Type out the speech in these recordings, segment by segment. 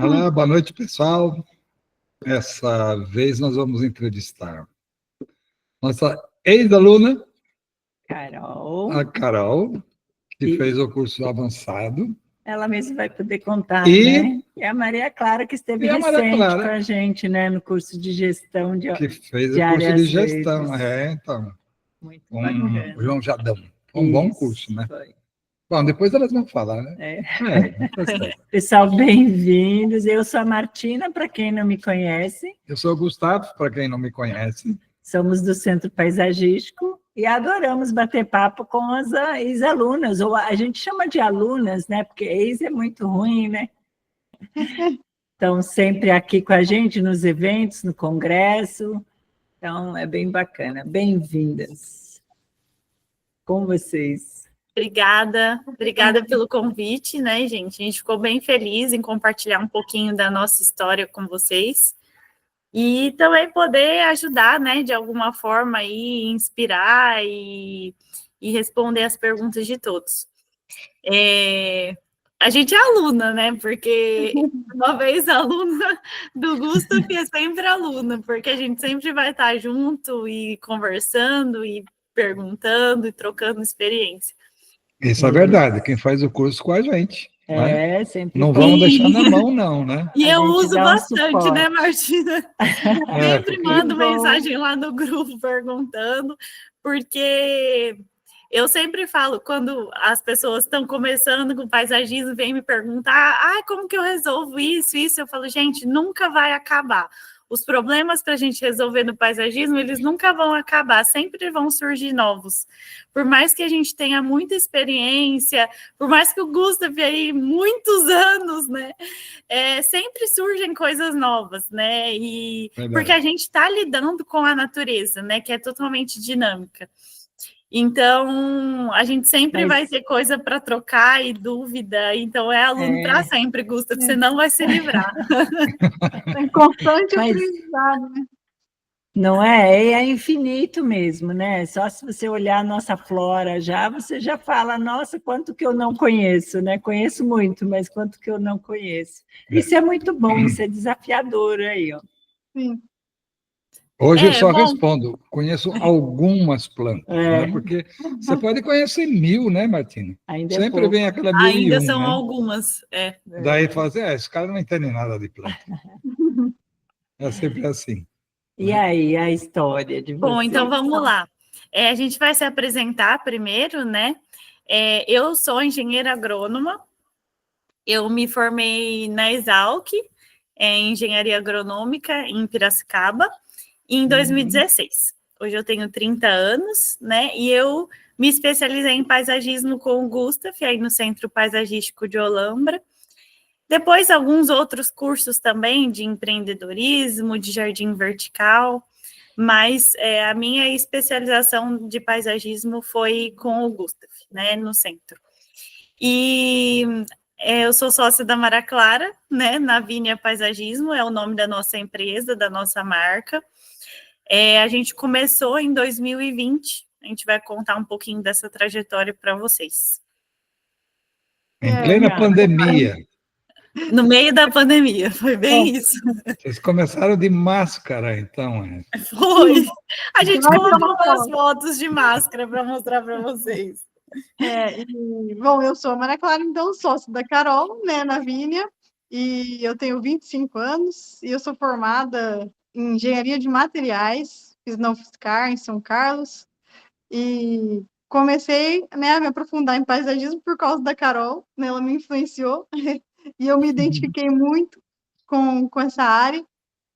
Olá, boa noite, pessoal. Essa vez nós vamos entrevistar nossa ex-aluna, Carol. a Carol, que fez o curso avançado. Ela mesma vai poder contar, E, né? E a Maria Clara, que esteve a Maria recente Clara, com a gente, né? No curso de gestão de que fez de o curso de gestão. verdes. Então, Muito com bacana. o João Jadão. Um bom curso, né? Foi. Bom, depois elas vão falar, né? Tá certo. Pessoal, bem-vindos. Eu sou a Martina, para quem não me conhece. Eu sou o Gustavo, para quem não me conhece. Somos do Centro Paisagístico e adoramos bater papo com as ex-alunas, ou a gente chama de alunas, né? Porque ex é muito ruim, né? Estão sempre aqui com a gente nos eventos, no congresso. Então, é bem bacana. Bem-vindas. Com vocês. Obrigada pelo convite, né, gente? A gente ficou bem feliz em compartilhar um pouquinho da nossa história com vocês e também poder ajudar, né, de alguma forma aí, inspirar e responder as perguntas de todos. A gente é aluna, né? Porque uma vez aluna do Gustavo é sempre aluna, porque a gente sempre vai estar junto e conversando e perguntando e trocando experiência. Isso é verdade, quem faz o curso com a gente. Né? Sempre. Não vamos deixar na mão, não, né? E eu uso bastante, né, Martina? Sempre porque... mando mensagem lá no grupo perguntando, porque eu sempre falo, quando as pessoas estão começando com paisagismo, vêm me perguntar, como que eu resolvo isso? Eu falo, gente, nunca vai acabar. Os problemas para a gente resolver no paisagismo, eles nunca vão acabar, sempre vão surgir novos. Por mais que a gente tenha muita experiência, por mais que o Gustavo aí muitos anos, né? Sempre surgem coisas novas, né? E porque a gente está lidando com a natureza, né? Que é totalmente dinâmica. Então, a gente sempre vai ter coisa para trocar e dúvida. Então, é aluno para sempre, Gustavo, você não vai se livrar. É constante aprendizado, né? Não é? É infinito mesmo, né? Só se você olhar a nossa flora já, você já fala, nossa, quanto que eu não conheço, né? Conheço muito, mas quanto que eu não conheço. Isso é muito bom, isso é desafiador aí, ó. Sim. Hoje eu só respondo, conheço algumas plantas, né? Porque você pode conhecer 1000, né, Martina? Ainda sempre vem aquela 1001, ainda são, né? algumas, Daí fala assim, esse cara não entende nada de planta. É sempre assim. E aí, a história de vocês? Bom, então vamos lá. A gente vai se apresentar primeiro, né? Eu sou engenheira agrônoma, eu me formei na Exalc, em engenharia agronômica, em Piracicaba, em 2016. Hoje eu tenho 30 anos, né? E eu me especializei em paisagismo com o Gustavo, aí no Centro Paisagístico de Olambra. Depois, alguns outros cursos também de empreendedorismo, de jardim vertical, mas a minha especialização de paisagismo foi com o Gustavo, né? No centro. E eu sou sócia da Maria Clara, né? Na Vínia Paisagismo, é o nome da nossa empresa, da nossa marca. A gente começou em 2020, a gente vai contar um pouquinho dessa trajetória para vocês. Em plena pandemia. No meio da pandemia, foi bem isso. Vocês começaram de máscara, então. Foi. A gente colocou umas fotos de máscara para mostrar para vocês. Bom, eu sou a Maria Clara, então, sócia da Carol, né, na Vínia, e eu tenho 25 anos, e eu sou formada em engenharia de materiais, fiz na UFSCar, em São Carlos, e comecei, né, a me aprofundar em paisagismo por causa da Carol, né, ela me influenciou, e eu me identifiquei muito com essa área,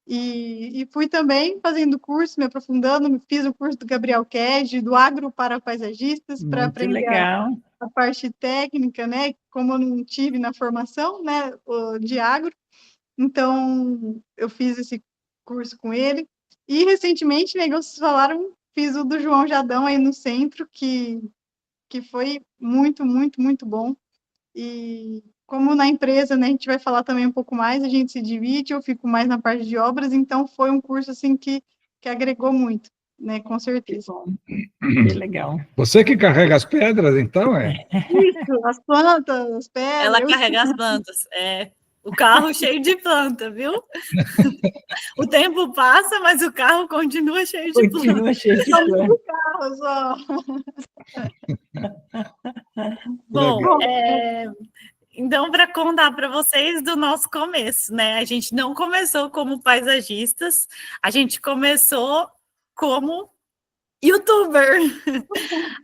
e fui também fazendo curso, me aprofundando, fiz o curso do Gabriel Ked, do Agro para Paisagistas, para aprender a parte técnica, né, como eu não tive na formação, né, de agro, então eu fiz esse curso com ele, e recentemente, né, vocês falaram, fiz o do João Jadão aí no centro, que foi muito, muito, muito bom, e como na empresa, né, a gente vai falar também um pouco mais, a gente se divide, eu fico mais na parte de obras, então foi um curso assim que agregou muito, né, com certeza. Que legal. Você que carrega as pedras, então, Isso, as plantas, as pedras. Ela carrega as plantas, O carro cheio de planta, viu? O tempo passa, mas o carro continua cheio de planta. Continua cheio de planta. Carros, ó. Bom, Legal. então, para contar para vocês do nosso começo, né? A gente não começou como paisagistas, a gente começou como YouTuber.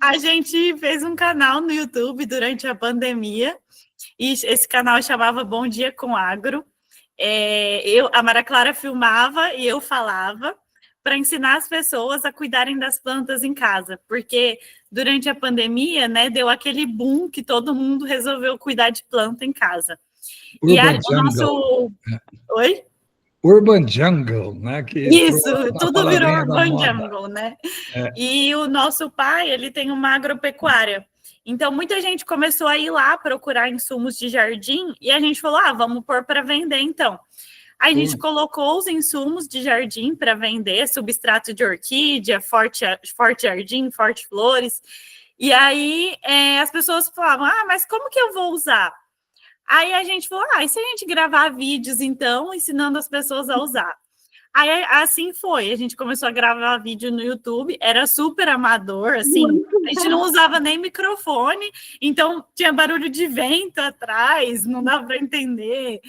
A gente fez um canal no YouTube durante a pandemia, e esse canal chamava Bom Dia com Agro. A Maria Clara filmava e eu falava para ensinar as pessoas a cuidarem das plantas em casa, porque durante a pandemia, né, deu aquele boom que todo mundo resolveu cuidar de planta em casa. Urban O nosso... Oi? Urban Jungle, né? Que Isso, a tudo virou palavrinha da Urban moda. Jungle, né? É. E o nosso pai, ele tem uma agropecuária. Então, muita gente começou a ir lá procurar insumos de jardim e a gente falou, vamos pôr para vender, então. Aí a gente colocou os insumos de jardim para vender, substrato de orquídea, forte jardim, forte flores. E aí as pessoas falavam, mas como que eu vou usar? Aí a gente falou, e se a gente gravar vídeos, então, ensinando as pessoas a usar? Aí assim foi, a gente começou a gravar vídeo no YouTube, era super amador, assim, a gente não usava nem microfone, então tinha barulho de vento atrás, não dava para entender.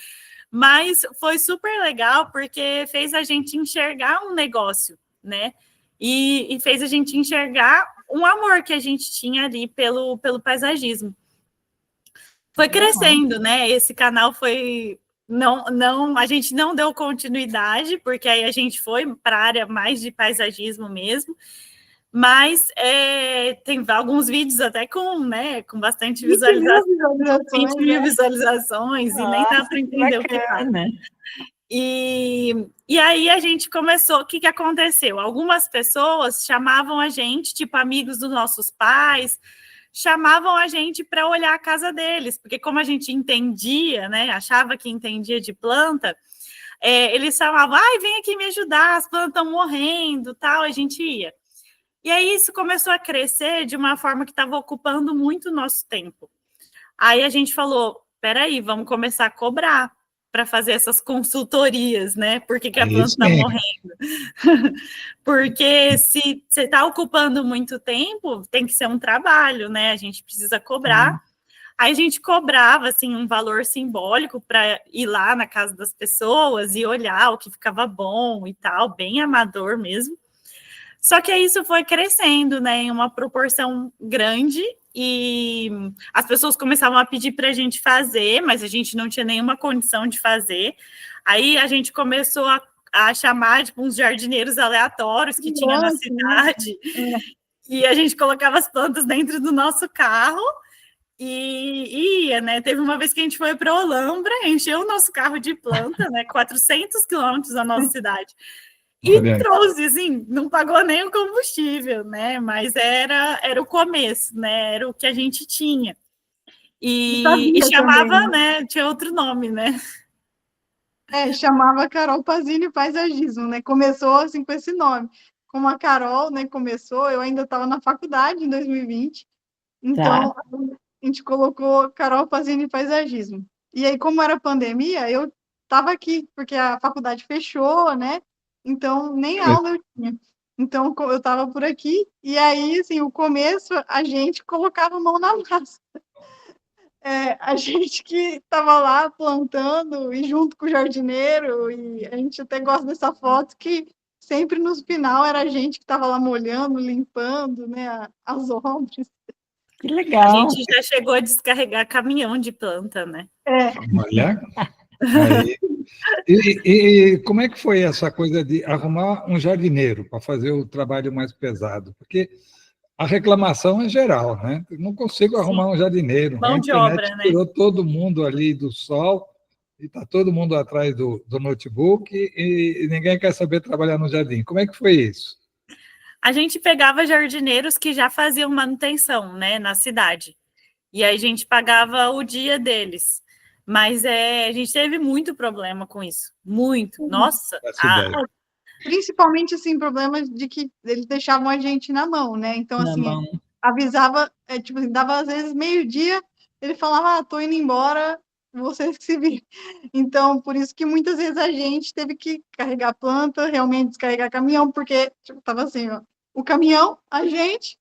Mas foi super legal porque fez a gente enxergar um negócio, né? E fez a gente enxergar um amor que a gente tinha ali pelo paisagismo. Foi crescendo, né? Esse canal foi... Não, a gente não deu continuidade, porque aí a gente foi para a área mais de paisagismo mesmo. Mas tem alguns vídeos até com bastante visualização, 20 mil visualizações, e nem dá para entender o que tá. E aí a gente começou, o que aconteceu? Algumas pessoas chamavam a gente, tipo amigos dos nossos pais, chamavam a gente para olhar a casa deles, porque como a gente entendia, né, achava que entendia de planta, eles chamavam, vem aqui me ajudar, as plantas estão morrendo, tal, a gente ia. E aí isso começou a crescer de uma forma que estava ocupando muito o nosso tempo. Aí a gente falou, peraí, vamos começar a cobrar para fazer essas consultorias, né? Por que a planta está morrendo? Porque se você está ocupando muito tempo, tem que ser um trabalho, né? A gente precisa cobrar. Aí a gente cobrava, assim, um valor simbólico para ir lá na casa das pessoas e olhar o que ficava bom e tal, bem amador mesmo. Só que isso foi crescendo, né, em uma proporção grande, e as pessoas começavam a pedir para a gente fazer, mas a gente não tinha nenhuma condição de fazer. Aí a gente começou a chamar tipo, uns jardineiros aleatórios que tinha na cidade, e a gente colocava as plantas dentro do nosso carro e ia, né? Teve uma vez que a gente foi para Olambra, encheu o nosso carro de planta, né? 400 quilômetros da nossa cidade. E trouxe, assim, não pagou nem o combustível, né? Mas era o começo, né? Era o que a gente tinha. E chamava, também, né? Tinha outro nome, né? Chamava Carol Pazini Paisagismo, né? Começou, assim, com esse nome. Como a Carol, né, começou, eu ainda estava na faculdade em 2020. Então, a gente colocou Carol Pazini Paisagismo. E aí, como era pandemia, eu estava aqui, porque a faculdade fechou, né? Então, nem aula eu tinha. Então, eu estava por aqui, e aí, assim, o começo, a gente colocava a mão na massa. A gente que estava lá plantando, e junto com o jardineiro, e a gente até gosta dessa foto, que sempre no final era a gente que estava lá molhando, limpando, né, as obras. Que legal. A gente já chegou a descarregar caminhão de planta, né? Olha... Aí, e como é que foi essa coisa de arrumar um jardineiro para fazer o trabalho mais pesado? Porque a reclamação é geral, né? Eu não consigo arrumar um jardineiro. Mão de obra, né? Tirou todo mundo ali do sol e está todo mundo atrás do notebook e ninguém quer saber trabalhar no jardim. Como é que foi isso? A gente pegava jardineiros que já faziam manutenção, né, na cidade. E aí a gente pagava o dia deles. Mas a gente teve muito problema com isso. Muito. Nossa. Principalmente, assim, problemas de que eles deixavam a gente na mão, né? Então, assim, avisava, tipo, dava às vezes meio-dia, ele falava, tô indo embora, vocês que se viram. Então, por isso que muitas vezes a gente teve que carregar planta, realmente descarregar caminhão, porque tipo, tava assim, ó, o caminhão, a gente,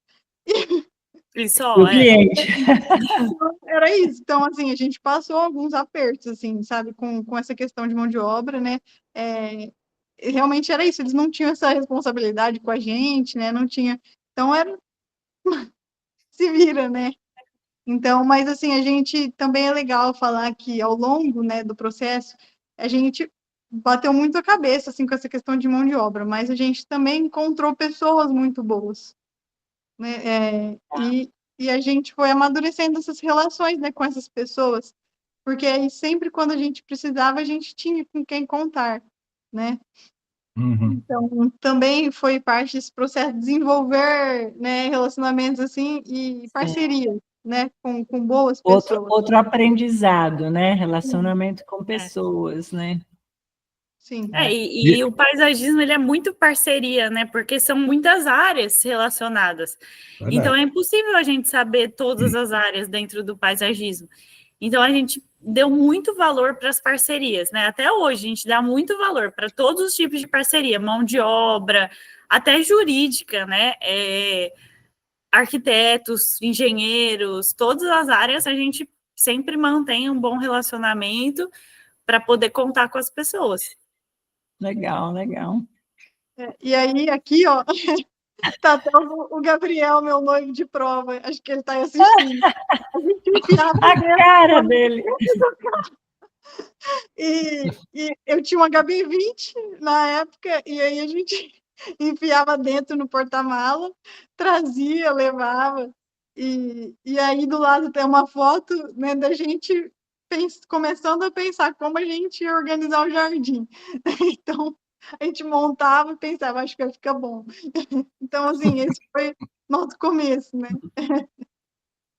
E E só, o cliente. era isso. Então, assim, a gente passou alguns apertos, assim, sabe, com essa questão de mão de obra, né? Realmente era isso, eles não tinham essa responsabilidade com a gente, né? Não tinha. Então, era se vira, né? Então, mas assim, a gente também é legal falar que ao longo, né, do processo, a gente bateu muito a cabeça assim com essa questão de mão de obra, mas a gente também encontrou pessoas muito boas, né? E a gente foi amadurecendo essas relações, né, com essas pessoas, porque aí sempre quando a gente precisava, a gente tinha com quem contar, né? Uhum. Então, também foi parte desse processo de desenvolver, né, relacionamentos assim e parcerias, né, com boas pessoas. Outro aprendizado, né? Relacionamento com pessoas, né? Sim. E o paisagismo ele é muito parceria, né? Porque são muitas áreas relacionadas. Então é impossível a gente saber todas as áreas dentro do paisagismo. Então a gente deu muito valor para as parcerias, né? Até hoje a gente dá muito valor para todos os tipos de parceria, mão de obra, até jurídica, né? Arquitetos, engenheiros, todas as áreas a gente sempre mantém um bom relacionamento para poder contar com as pessoas. Legal, legal. E aí, aqui, ó, tá até o Gabriel, meu noivo de prova, acho que ele tá aí assistindo. A gente enfiava A cara dele. e eu tinha um HB20 na época, e aí a gente enfiava dentro no porta-mala, trazia, levava, e aí do lado tem uma foto, né, da gente começando a pensar como a gente ia organizar o jardim. Então, a gente montava e pensava, acho que vai ficar bom. Então, assim, esse foi nosso começo, né?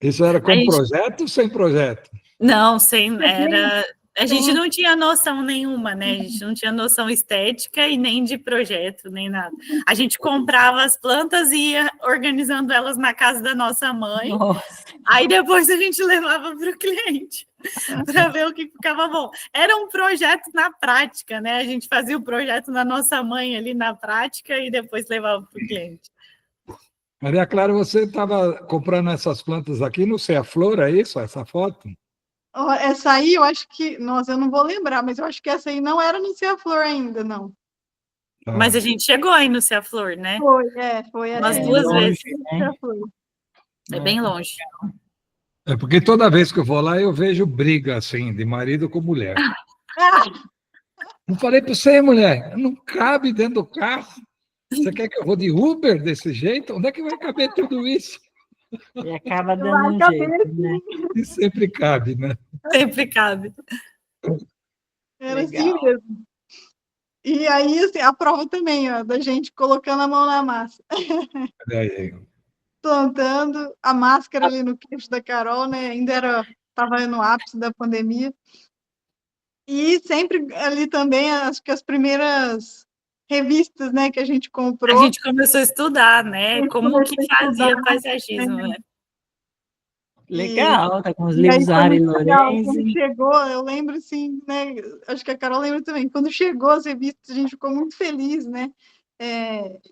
Isso era com projeto ou sem projeto? Não, era. A gente Sim. não tinha noção nenhuma, né? A gente não tinha noção estética e nem de projeto, nem nada. A gente comprava as plantas e ia organizando elas na casa da nossa mãe. Nossa. Aí depois a gente levava para o cliente para ver o que ficava bom. Era um projeto na prática, né? A gente fazia o projeto na nossa mãe ali na prática e depois levava para o cliente. Maria Clara, você estava comprando essas plantas aqui no Ceaflor, é isso? Essa foto? Essa aí, eu acho que... Nossa, eu não vou lembrar, mas eu acho que essa aí não era no Ciaflor ainda, não. Tá. Mas a gente chegou aí no Ciaflor, né? Foi. Umas Essa duas longe, vezes. né? É bem longe. É porque toda vez que eu vou lá, eu vejo briga, assim, de marido com mulher. Não falei para você, mulher, não cabe dentro do carro. Você quer que eu vou de Uber desse jeito? Onde é que vai caber tudo isso? E acaba dando um jeito, né? E sempre cabe, né? Sempre cabe. Era assim Legal. mesmo. E aí, assim, a prova também, ó, da gente colocando a mão na massa. Aí. Plantando a máscara ali no queixo da Carol, né? Ainda estava no ápice da pandemia. E sempre ali também, acho que as primeiras revistas, né, que a gente comprou. A gente começou a estudar, né? Como que fazia paisagismo, né? Legal, tá com os E aí, livros Ari Lorenzi. quando chegou, eu lembro assim, né? Acho que a Carol lembra também. Quando chegou as revistas, a gente ficou muito feliz, né?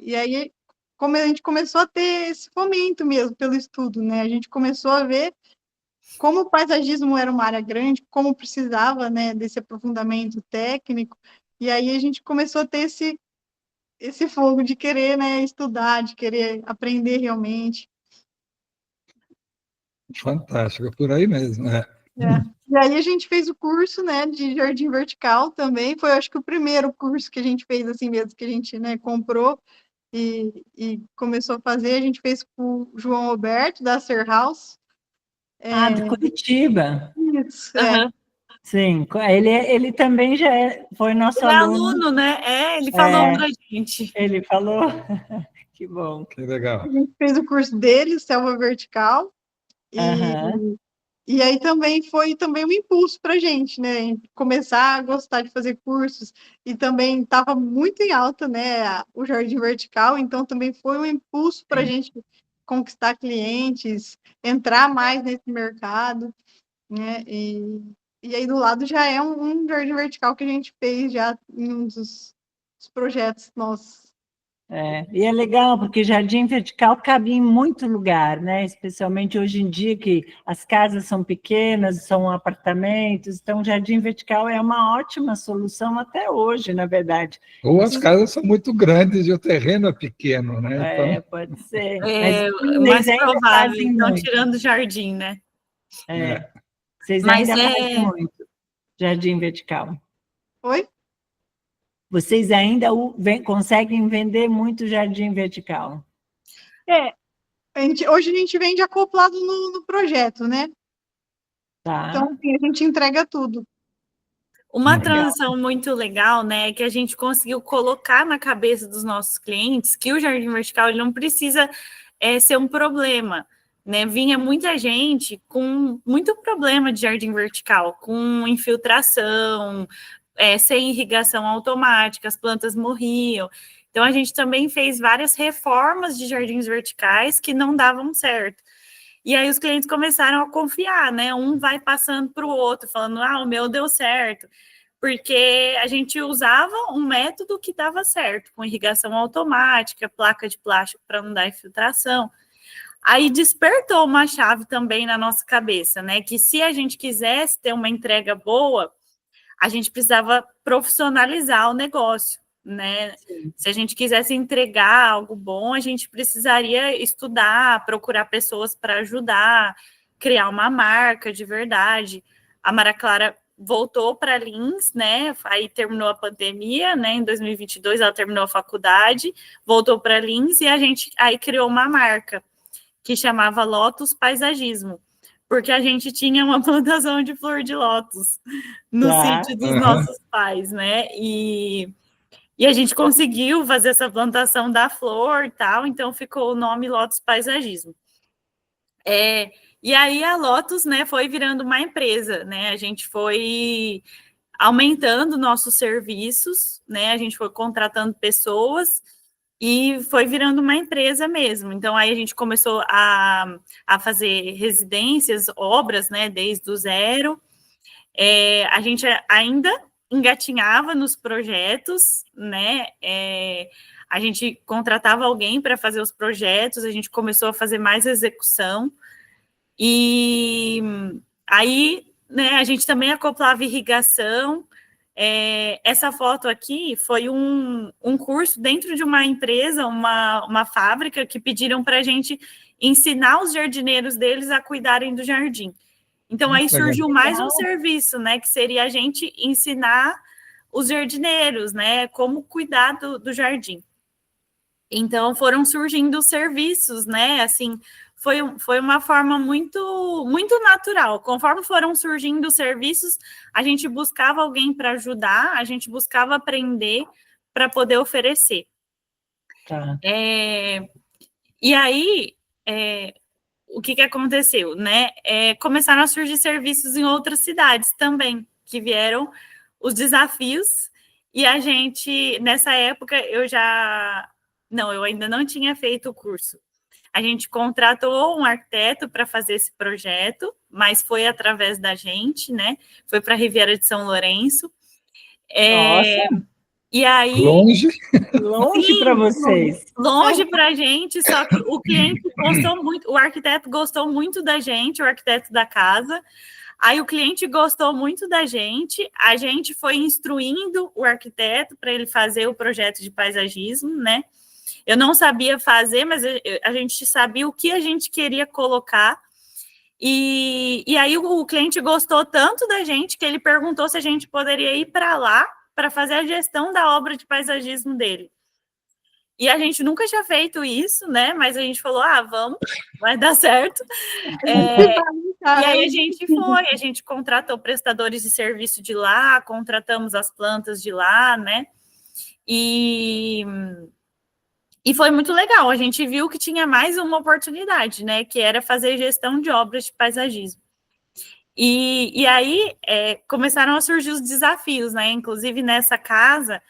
E aí, como a gente começou a ter esse fomento mesmo pelo estudo, né? A gente começou a ver como o paisagismo era uma área grande, como precisava, né, desse aprofundamento técnico. E aí a gente começou a ter esse fogo de querer, né, estudar, de querer aprender realmente. Fantástico, por aí mesmo. E aí a gente fez o curso, né, de jardim vertical também. Foi, acho que o primeiro curso que a gente fez assim mesmo, que a gente, né, comprou e começou a fazer. A gente fez com o João Roberto, da Ser House. De Curitiba. Isso, Sim, ele também foi nosso Ele é aluno. aluno, né? Ele falou pra gente. Ele falou. Que bom. Que legal. A gente fez o curso dele, Selva Vertical. E aí também foi um impulso para a gente, né? Começar a gostar de fazer cursos. E também estava muito em alta, né? O Jardim Vertical, então também foi um impulso para a gente conquistar clientes, entrar mais nesse mercado, né? E aí do lado já é um jardim vertical que a gente fez já em um dos projetos nossos. E é legal, porque jardim vertical cabe em muito lugar, né? Especialmente hoje em dia, que as casas são pequenas, são apartamentos, então jardim vertical é uma ótima solução até hoje, na verdade. Ou as casas são muito grandes e o terreno é pequeno, né? Então, Pode ser. É Mas mais vocês ainda provável, fazem então, muito. tirando o jardim, né? Vocês Mas ainda fazem muito jardim vertical. Oi? Vocês ainda conseguem vender muito jardim vertical. Hoje a gente vende acoplado no projeto, né? Tá? Então, assim, a gente entrega tudo. Uma transição muito legal, né, é que a gente conseguiu colocar na cabeça dos nossos clientes que o jardim vertical ele não precisa ser um problema, né? Vinha muita gente com muito problema de jardim vertical, com infiltração, sem irrigação automática, as plantas morriam. Então, a gente também fez várias reformas de jardins verticais que não davam certo. E aí os clientes começaram a confiar, né? Um vai passando para o outro, falando, o meu deu certo. Porque a gente usava um método que dava certo, com irrigação automática, placa de plástico para não dar infiltração. Aí despertou uma chave também na nossa cabeça, né? Que se a gente quisesse ter uma entrega boa, a gente precisava profissionalizar o negócio, né? Sim. Se a gente quisesse entregar algo bom, a gente precisaria estudar, procurar pessoas para ajudar, criar uma marca de verdade. A Maria Clara voltou para a Lins, né? Aí terminou a pandemia, né? Em 2022 ela terminou a faculdade, voltou para a Lins e a gente aí criou uma marca que chamava Lotus Paisagismo, porque a gente tinha uma plantação de flor de lótus no sítio dos nossos pais, né? E a gente conseguiu fazer essa plantação da flor e tal, então ficou o nome Lotus Paisagismo. E aí a Lotus, né, foi virando uma empresa, né? A gente foi aumentando nossos serviços, né? A gente foi contratando pessoas e foi virando uma empresa mesmo. Então, aí a gente começou a fazer residências, obras, né, desde o zero. A gente ainda engatinhava nos projetos, né? A gente contratava alguém para fazer os projetos, a gente começou a fazer mais execução. E aí, né, a gente também acoplava irrigação. Essa foto aqui foi um curso dentro de uma empresa, uma fábrica, que pediram para a gente ensinar os jardineiros deles a cuidarem do jardim. Então, aí surgiu mais um serviço, né, que seria a gente ensinar os jardineiros, né, como cuidar do jardim. Então, foram surgindo serviços, né, assim, foi uma forma muito, muito natural. Conforme foram surgindo serviços, a gente buscava alguém para ajudar, a gente buscava aprender para poder oferecer. Tá. E aí, o que aconteceu, né? Começaram a surgir serviços em outras cidades também, que vieram os desafios, e a gente, nessa época, eu ainda não tinha feito o curso. A gente contratou um arquiteto para fazer esse projeto, mas foi através da gente, né? Foi para a Riviera de São Lourenço. Nossa! E aí... Longe para vocês. Longe para a gente, só que o cliente gostou muito, o arquiteto gostou muito da gente, o arquiteto da casa. Aí o cliente gostou muito da gente, a gente foi instruindo o arquiteto para ele fazer o projeto de paisagismo, né? Eu não sabia fazer, mas a gente sabia o que a gente queria colocar. E aí o cliente gostou tanto da gente que ele perguntou se a gente poderia ir para lá para fazer a gestão da obra de paisagismo dele. E a gente nunca tinha feito isso, né? Mas a gente falou, vamos, vai dar certo. E aí a gente contratou prestadores de serviço de lá, contratamos as plantas de lá, né? E foi muito legal. A gente viu que tinha mais uma oportunidade, né? Que era fazer gestão de obras de paisagismo. E aí começaram a surgir os desafios, né? Inclusive nessa casa,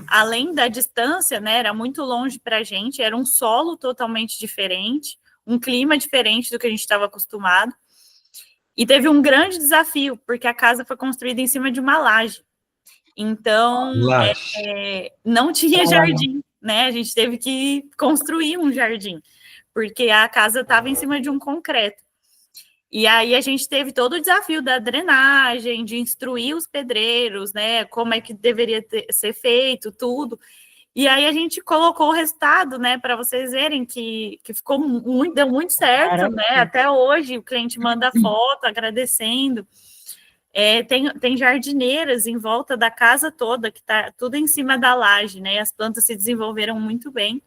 além da distância, né? Era muito longe para a gente, era um solo totalmente diferente, um clima diferente do que a gente estava acostumado. E teve um grande desafio, porque a casa foi construída em cima de uma laje. Então, não tinha jardim, né? A gente teve que construir um jardim, porque a casa estava em cima de um concreto. E aí a gente teve todo o desafio da drenagem, de instruir os pedreiros, né? Como é que deveria ser feito, tudo. E aí a gente colocou o resultado, né? Para vocês verem que ficou deu muito certo, né? Até hoje o cliente manda foto agradecendo. Tem jardineiras em volta da casa toda, que está tudo em cima da laje, né? As plantas se desenvolveram muito bem.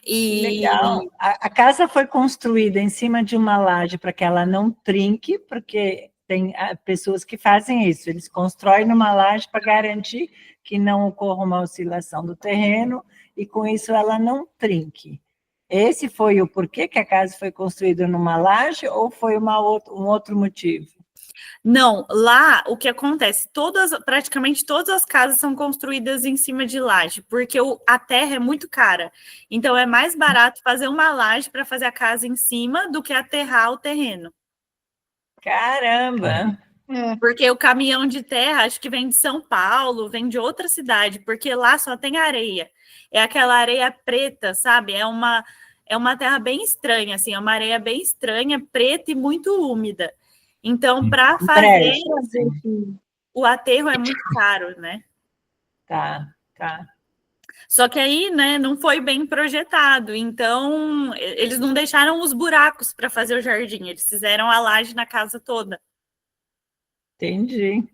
Legal. A casa foi construída em cima de uma laje para que ela não trinque, porque tem pessoas que fazem isso, eles constroem numa laje para garantir que não ocorra uma oscilação do terreno e com isso ela não trinque. Esse foi o porquê que a casa foi construída numa laje ou foi um outro motivo? Não, lá o que acontece, praticamente todas as casas são construídas em cima de laje, porque a terra é muito cara. Então é mais barato fazer uma laje para fazer a casa em cima do que aterrar o terreno. Caramba! Porque o caminhão de terra, acho que vem de São Paulo, vem de outra cidade, porque lá só tem areia. É aquela areia preta, sabe? É uma terra bem estranha, assim, é uma areia bem estranha, preta e muito úmida. Então, para fazer o aterro é muito caro, né? Tá. Só que aí, né, não foi bem projetado. Então, eles não deixaram os buracos para fazer o jardim. Eles fizeram a laje na casa toda. Entendi.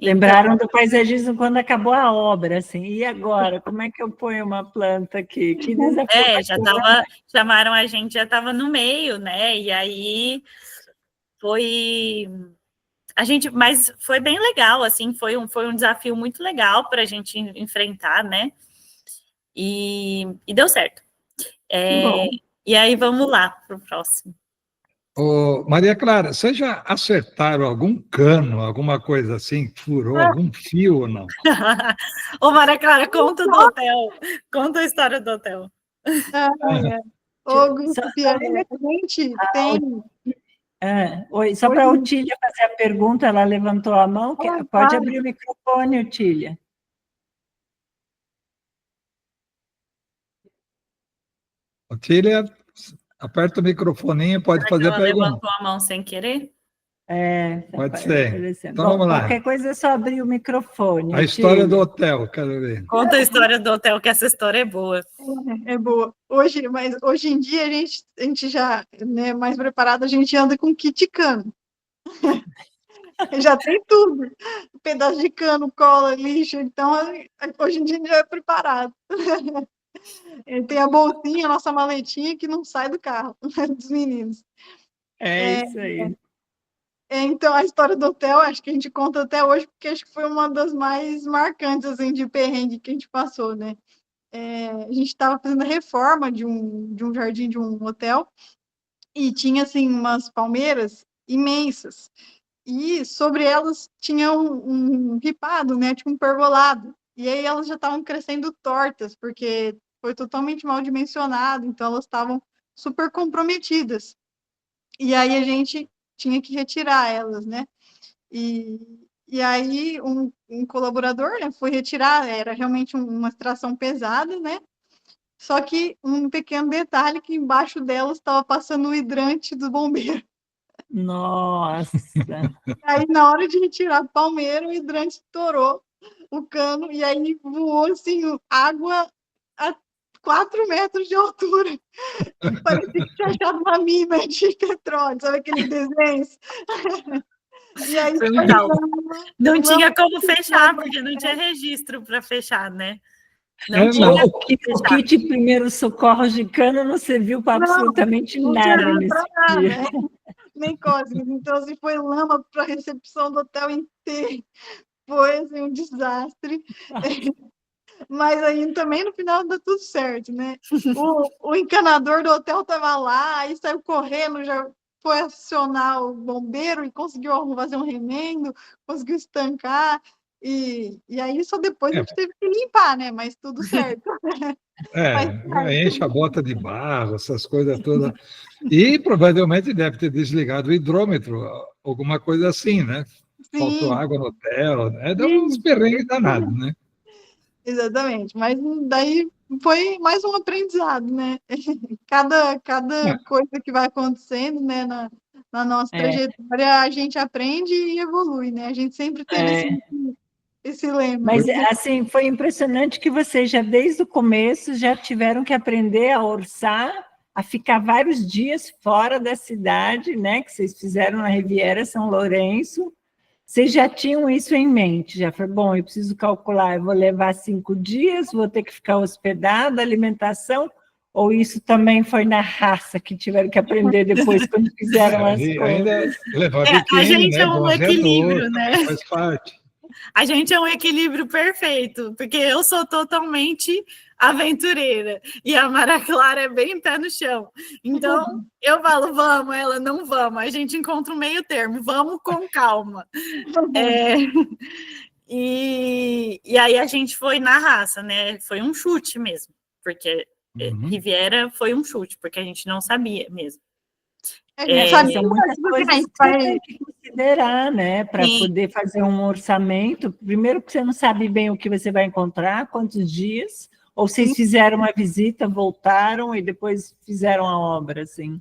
Lembraram do paisagismo quando acabou a obra, assim. E agora? Como é que eu ponho uma planta aqui? Que desafio. Chamaram a gente, já estava no meio, né? E aí... mas foi bem legal, assim, foi um desafio muito legal para a gente enfrentar, né? E deu certo. E aí vamos lá para o próximo. Maria Clara, vocês já acertaram algum cano, alguma coisa assim, furou algum fio ou não? Ô, Maria Clara, conta do hotel. Conta a história do hotel. Ô, Gupiane, a gente tem... Oi, só para a Otília fazer a pergunta, ela levantou a mão. Pode abrir o microfone, Otília. Otília, aperta o microfoninho, pode fazer a pergunta. Ela levantou a mão sem querer? Pode ser. Então Bom, vamos lá. Qualquer coisa é só abrir o microfone. A história do hotel, quero ver. Conta a história do hotel, que essa história é boa. É boa. Hoje em dia, a gente já, né, mais preparado, a gente anda com kit cano. Já tem tudo. Pedaço de cano, cola, lixo. Então, hoje em dia, a gente já é preparado. Tem a bolsinha, a nossa maletinha, que não sai do carro, dos meninos. Isso aí. Então, a história do hotel, acho que a gente conta até hoje, porque acho que foi uma das mais marcantes, assim, de perrengue que a gente passou, né? A gente estava fazendo a reforma de um jardim de um hotel, e tinha, assim, umas palmeiras imensas, e sobre elas tinha um ripado, né? Tipo um pergolado, e aí elas já estavam crescendo tortas, porque foi totalmente mal dimensionado, então elas estavam super comprometidas. E aí a gente tinha que retirar elas, né? E aí um colaborador, né, foi retirar, era realmente uma extração pesada, né? Só que um pequeno detalhe, que embaixo delas estava passando o hidrante do bombeiro. Nossa! Aí, na hora de retirar a palmeira, o hidrante estourou o cano, e aí voou, assim, água a 4 metros de altura. Parecia que tinha achado uma mina de petróleo, sabe aqueles desenhos? E aí, não tinha como fechar, porque não tinha registro para fechar, né? O kit primeiro socorros de cano não serviu para absolutamente nada nesse dia. Nem cócegas. Então, assim, foi lama para a recepção do hotel inteiro. Foi, assim, um desastre. Mas aí também no final dá tudo certo, né? O encanador do hotel estava lá, aí saiu correndo, já foi acionar o bombeiro e conseguiu fazer um remendo, conseguiu estancar. E aí só depois a gente teve que limpar, né? Mas tudo certo. Enche a bota de barro, essas coisas todas. E provavelmente deve ter desligado o hidrômetro, alguma coisa assim, né? Faltou Sim, água no hotel, dá uns perrengues danados, né? exatamente. Mas daí foi mais um aprendizado, né? Cada coisa que vai acontecendo, né, na nossa trajetória, a gente aprende e evolui, né? A gente sempre teve esse lema. Mas, assim, foi impressionante que vocês já, desde o começo, já tiveram que aprender a orçar, a ficar vários dias fora da cidade, né? Que vocês fizeram na Riviera São Lourenço. Vocês já tinham isso em mente? Já foi, bom, eu preciso calcular, eu vou levar 5 dias, vou ter que ficar hospedada, alimentação, ou isso também foi na raça que tiveram que aprender depois, quando fizeram as coisas? Ainda levar a gente é um equilíbrio, adulto, né? Faz parte. A gente é um equilíbrio perfeito, porque eu sou totalmente aventureira e a Maria Clara é bem pé no chão. Então, eu falo, vamos, ela não vamos. A gente encontra um meio termo, vamos com calma. E aí a gente foi na raça, né? Foi um chute mesmo, porque Riviera foi um chute, porque a gente não sabia mesmo. São muitas coisas que você tem que considerar, né, para poder fazer um orçamento. Primeiro, que você não sabe bem o que você vai encontrar, quantos dias, ou vocês fizeram uma visita, voltaram e depois fizeram a obra, assim?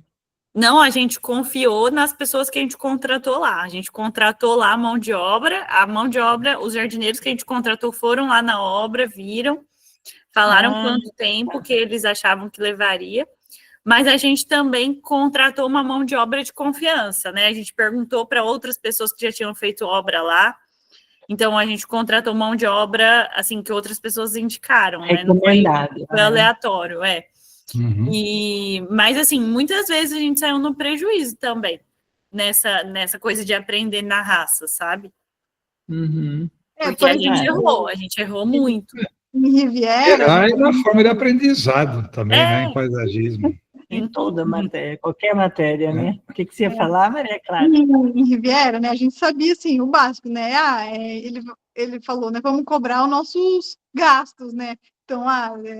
Não, a gente confiou nas pessoas que a gente contratou lá. A gente contratou lá a mão de obra, os jardineiros que a gente contratou foram lá na obra, viram, falaram quanto tempo que eles achavam que levaria. Mas a gente também contratou uma mão de obra de confiança, né? A gente perguntou para outras pessoas que já tinham feito obra lá. Então, a gente contratou mão de obra, assim, que outras pessoas indicaram, né? Não foi aleatório, Mas, assim, muitas vezes a gente saiu no prejuízo também, nessa coisa de aprender na raça, sabe? Porque a gente errou muito. Em Riviera... E na forma de aprendizado também, né? Em paisagismo. Em toda matéria, qualquer matéria, né? O que você ia falar, Maria Clara? Em Riviera, né, a gente sabia, assim, o básico, né? Ele falou, né, vamos cobrar os nossos gastos, né? Então,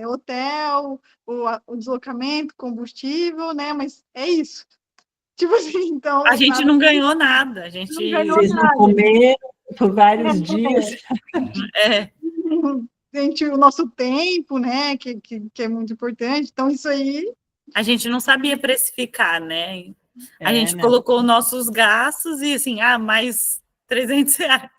hotel, o deslocamento, combustível, né? Mas é isso. Tipo assim, então... A gente não ganhou nada. Vocês não comeram por vários dias. O nosso tempo, né, que é muito importante. Então, isso aí... A gente não sabia precificar, né? A gente colocou nossos gastos e, assim, mais R$300.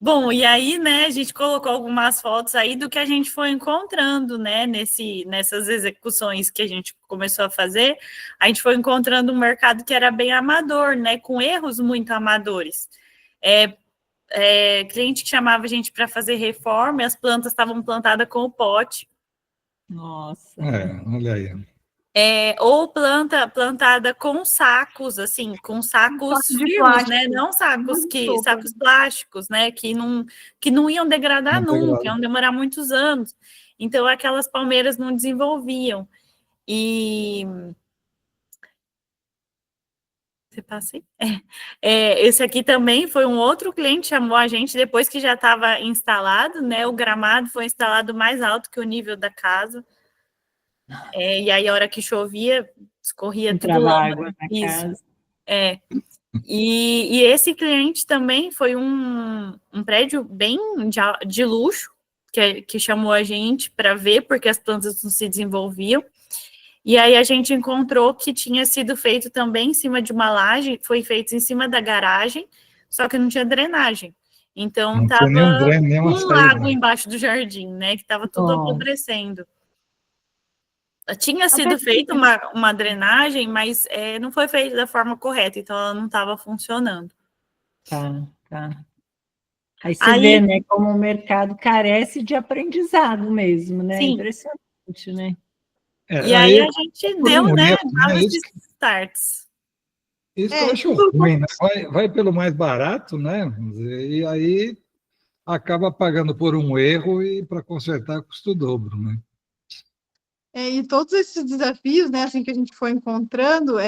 Bom, e aí, né, a gente colocou algumas fotos aí do que a gente foi encontrando, né, nessas execuções que a gente começou a fazer. A gente foi encontrando um mercado que era bem amador, né, com erros muito amadores. Cliente que chamava a gente para fazer reforma e as plantas estavam plantadas com o pote. Nossa. Olha aí. Ou plantada com sacos, assim, com sacos firmes, né? Não sacos sacos plásticos, né? Que não iam degradar nunca, iam demorar muitos anos. Então, aquelas palmeiras não desenvolviam. Você passa aí? Esse aqui também foi um outro cliente que chamou a gente depois que já estava instalado, né? O gramado foi instalado mais alto que o nível da casa. E aí, a hora que chovia, escorria tudo água na casa. E esse cliente também foi um prédio bem de luxo, que chamou a gente para ver, porque as plantas não se desenvolviam. E aí a gente encontrou que tinha sido feito também em cima de uma laje, foi feito em cima da garagem, só que não tinha drenagem. Então, estava um lago embaixo do jardim, né? Que estava tudo apodrecendo. Tinha sido feita uma drenagem, mas não foi feita da forma correta, então ela não estava funcionando. Tá. Aí você vê, né, como o mercado carece de aprendizado mesmo, né? Sim. Impressionante, né? E aí a gente deu, né, vários starts. Isso que eu acho ruim, né? Vai pelo mais barato, né? E aí acaba pagando por um erro e para consertar custa o dobro, né? E todos esses desafios, né, assim que a gente foi encontrando,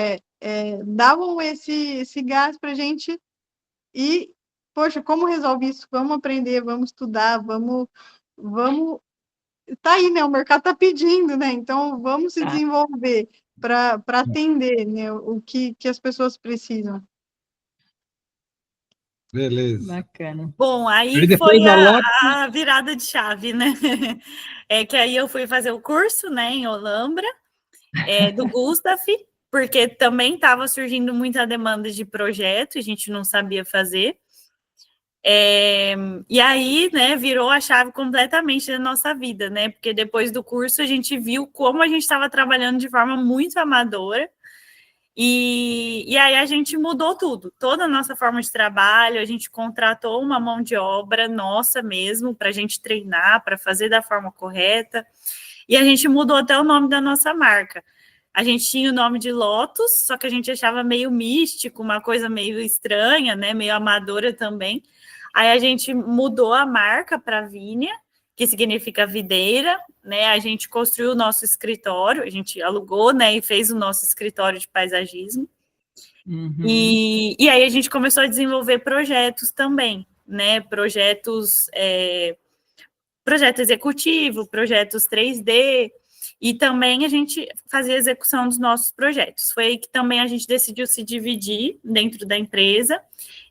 davam esse gás para a gente e, poxa, como resolve isso? Vamos aprender, vamos estudar, vamos... Tá aí, né? O mercado está pedindo, né? Então, vamos se desenvolver para atender, né, o que as pessoas precisam. Beleza. Bacana. Bom, aí E depois foi a Lotus... a virada de chave, né? É que aí eu fui fazer o curso, né, em Olambra, do Gustaf, porque também estava surgindo muita demanda de projeto, a gente não sabia fazer. E aí, né, virou a chave completamente da nossa vida, né? Porque depois do curso a gente viu como a gente estava trabalhando de forma muito amadora. E aí a gente mudou tudo, toda a nossa forma de trabalho, a gente contratou uma mão de obra nossa mesmo, para a gente treinar, para fazer da forma correta, e a gente mudou até o nome da nossa marca. A gente tinha o nome de Lotus, só que a gente achava meio místico, uma coisa meio estranha, né, meio amadora também. Aí a gente mudou a marca para Vínia, que significa videira, né? A gente construiu o nosso escritório, a gente alugou, né, e fez o nosso escritório de paisagismo. Uhum. E aí a gente começou a desenvolver projetos também, né? Projeto executivo, projetos 3D, e também a gente fazia a execução dos nossos projetos. Foi aí que também a gente decidiu se dividir dentro da empresa,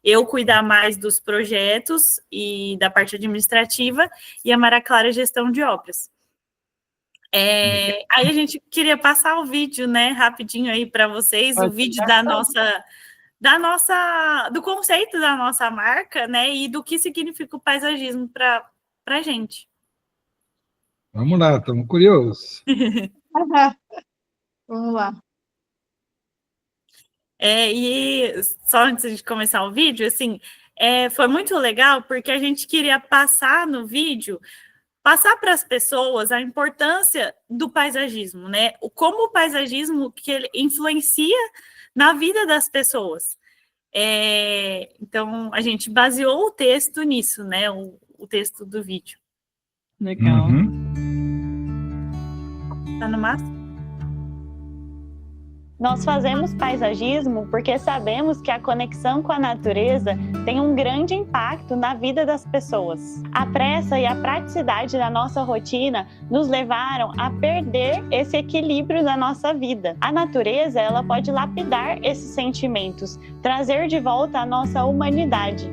eu cuidar mais dos projetos e da parte administrativa, e a Maria Clara gestão de obras. Aí a gente queria passar o vídeo, né, rapidinho aí para vocês, o vídeo do conceito da nossa marca, né, e do que significa o paisagismo para a gente. Vamos lá, estamos curiosos. Vamos lá. E só antes de começar o vídeo, assim, foi muito legal porque a gente queria passar no vídeo, passar para as pessoas a importância do paisagismo, né? Como o paisagismo que ele influencia na vida das pessoas. Então, a gente baseou o texto nisso, né? O texto do vídeo. Legal. Tá no máximo? Nós fazemos paisagismo porque sabemos que a conexão com a natureza tem um grande impacto na vida das pessoas. A pressa e a praticidade da nossa rotina nos levaram a perder esse equilíbrio da nossa vida. A natureza, ela pode lapidar esses sentimentos, trazer de volta a nossa humanidade.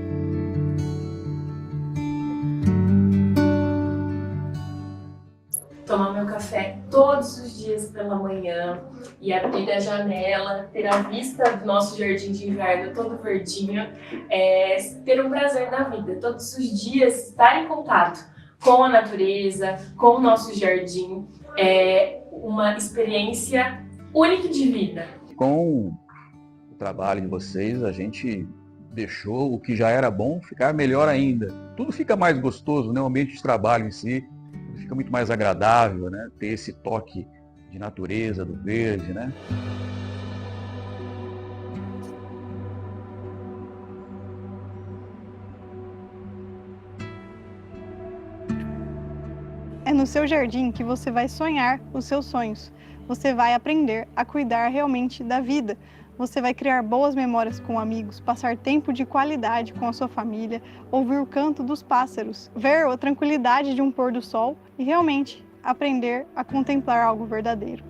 Tomar meu café todos os dias pela manhã e abrir a janela, ter a vista do nosso jardim de inverno todo verdinho, ter um prazer na vida, todos os dias estar em contato com a natureza, com o nosso jardim, uma experiência única de vida. Com o trabalho de vocês, a gente deixou o que já era bom ficar melhor ainda. Tudo fica mais gostoso, né? O ambiente de trabalho em si fica muito mais agradável, né? Ter esse toque de natureza, do verde, né? É no seu jardim que você vai sonhar os seus sonhos. Você vai aprender a cuidar realmente da vida. Você vai criar boas memórias com amigos, passar tempo de qualidade com a sua família, ouvir o canto dos pássaros, ver a tranquilidade de um pôr do sol e realmente aprender a contemplar algo verdadeiro.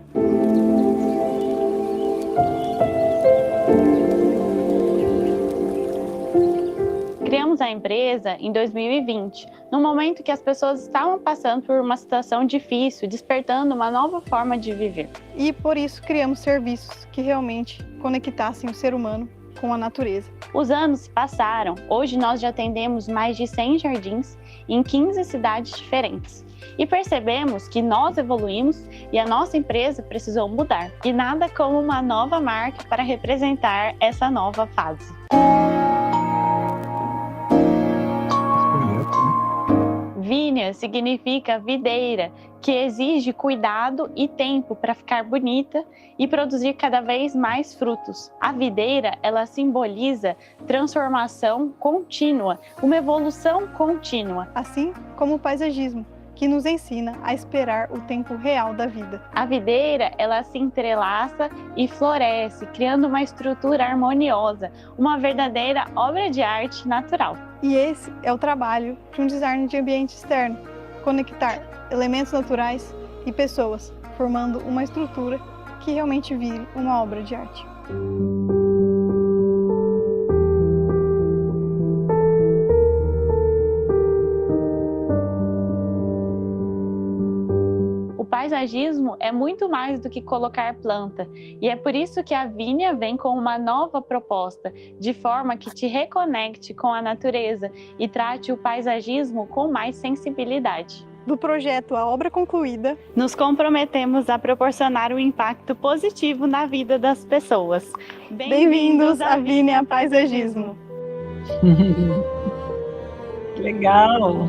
Criamos a empresa em 2020, no momento que as pessoas estavam passando por uma situação difícil, despertando uma nova forma de viver. E por isso criamos serviços que realmente conectassem o ser humano com a natureza. Os anos se passaram, hoje nós já atendemos mais de 100 jardins em 15 cidades diferentes. E percebemos que nós evoluímos e a nossa empresa precisou mudar. E nada como uma nova marca para representar essa nova fase. Vínia significa videira, que exige cuidado e tempo para ficar bonita e produzir cada vez mais frutos. A videira, ela simboliza transformação contínua, uma evolução contínua. Assim como o paisagismo, que nos ensina a esperar o tempo real da vida. A videira, ela se entrelaça e floresce, criando uma estrutura harmoniosa, uma verdadeira obra de arte natural. E esse é o trabalho de um designer de ambiente externo, conectar elementos naturais e pessoas, formando uma estrutura que realmente vire uma obra de arte. O paisagismo é muito mais do que colocar planta, e é por isso que a Vínia vem com uma nova proposta, de forma que te reconecte com a natureza e trate o paisagismo com mais sensibilidade. Do projeto A Obra Concluída, nos comprometemos a proporcionar um impacto positivo na vida das pessoas. Bem-vindos à Vínia Paisagismo. Legal!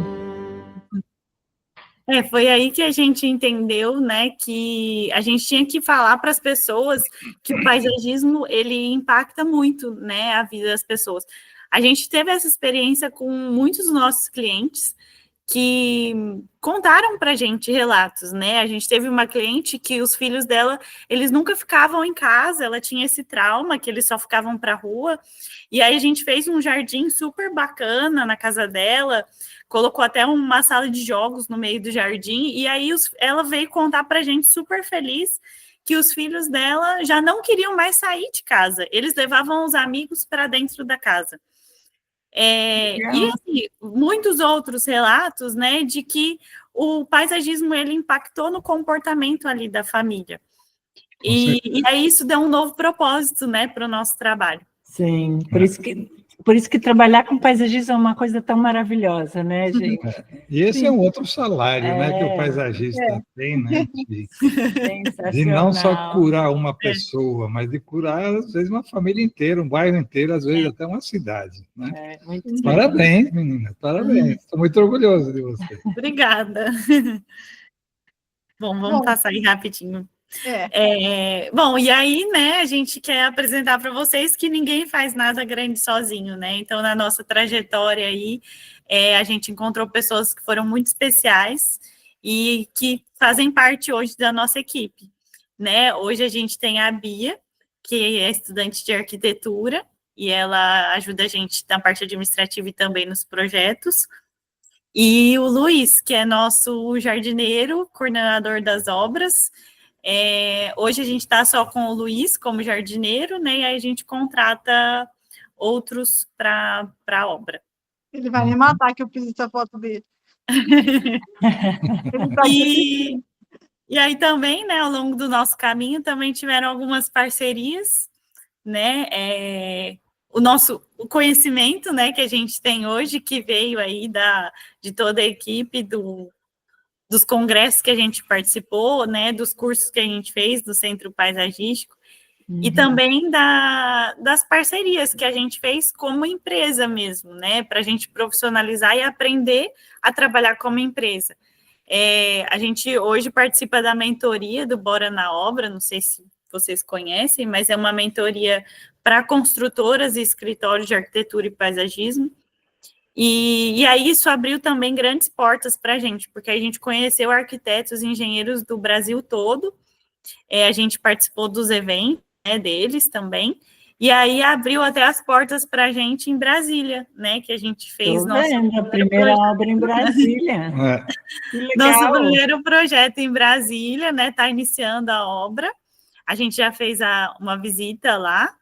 Foi aí que a gente entendeu, né, que a gente tinha que falar para as pessoas que o paisagismo, ele impacta muito, né, a vida das pessoas. A gente teve essa experiência com muitos dos nossos clientes que contaram para a gente relatos, né? A gente teve uma cliente que os filhos dela, eles nunca ficavam em casa, ela tinha esse trauma que eles só ficavam para a rua, e aí a gente fez um jardim super bacana na casa dela, colocou até uma sala de jogos no meio do jardim, e aí ela veio contar para a gente super feliz que os filhos dela já não queriam mais sair de casa, eles levavam os amigos para dentro da casa. E assim, muitos outros relatos, né, de que o paisagismo ele impactou no comportamento ali da família. E aí isso deu um novo propósito, né, para o nosso trabalho. Sim, por isso que trabalhar com paisagismo é uma coisa tão maravilhosa, né, gente? E esse é um outro salário, né, que o paisagista tem, né? De não só curar uma pessoa, mas de curar, às vezes, uma família inteira, um bairro inteiro, às vezes até uma cidade. Né? Parabéns, menina, parabéns. Estou muito orgulhoso de você. Obrigada. Bom, vamos passar aí rapidinho. Bom, e aí, né, a gente quer apresentar para vocês que ninguém faz nada grande sozinho, né? Então, na nossa trajetória aí, a gente encontrou pessoas que foram muito especiais e que fazem parte hoje da nossa equipe, né? Hoje a gente tem a Bia, que é estudante de arquitetura, e ela ajuda a gente na parte administrativa e também nos projetos. E o Luiz, que é nosso jardineiro, coordenador das obras. Hoje a gente está só com o Luiz como jardineiro, né? E aí a gente contrata outros para a obra. Ele vai me matar que eu fiz essa foto dele. E aí também, né, ao longo do nosso caminho, também tiveram algumas parcerias, né? O conhecimento, né, que a gente tem hoje, que veio aí de toda a equipe dos congressos que a gente participou, né, dos cursos que a gente fez do Centro Paisagístico, e também das parcerias que a gente fez como empresa mesmo, né, para a gente profissionalizar e aprender a trabalhar como empresa. A gente hoje participa da mentoria do Bora na Obra, não sei se vocês conhecem, mas é uma mentoria para construtoras e escritórios de arquitetura e paisagismo. E aí isso abriu também grandes portas para a gente, porque a gente conheceu arquitetos e engenheiros do Brasil todo, a gente participou dos eventos, né, deles também, e aí abriu até as portas para a gente em Brasília, né, que a gente fez a primeira obra em Brasília. Nosso primeiro projeto em Brasília, né, está iniciando a obra, a gente já fez uma visita lá,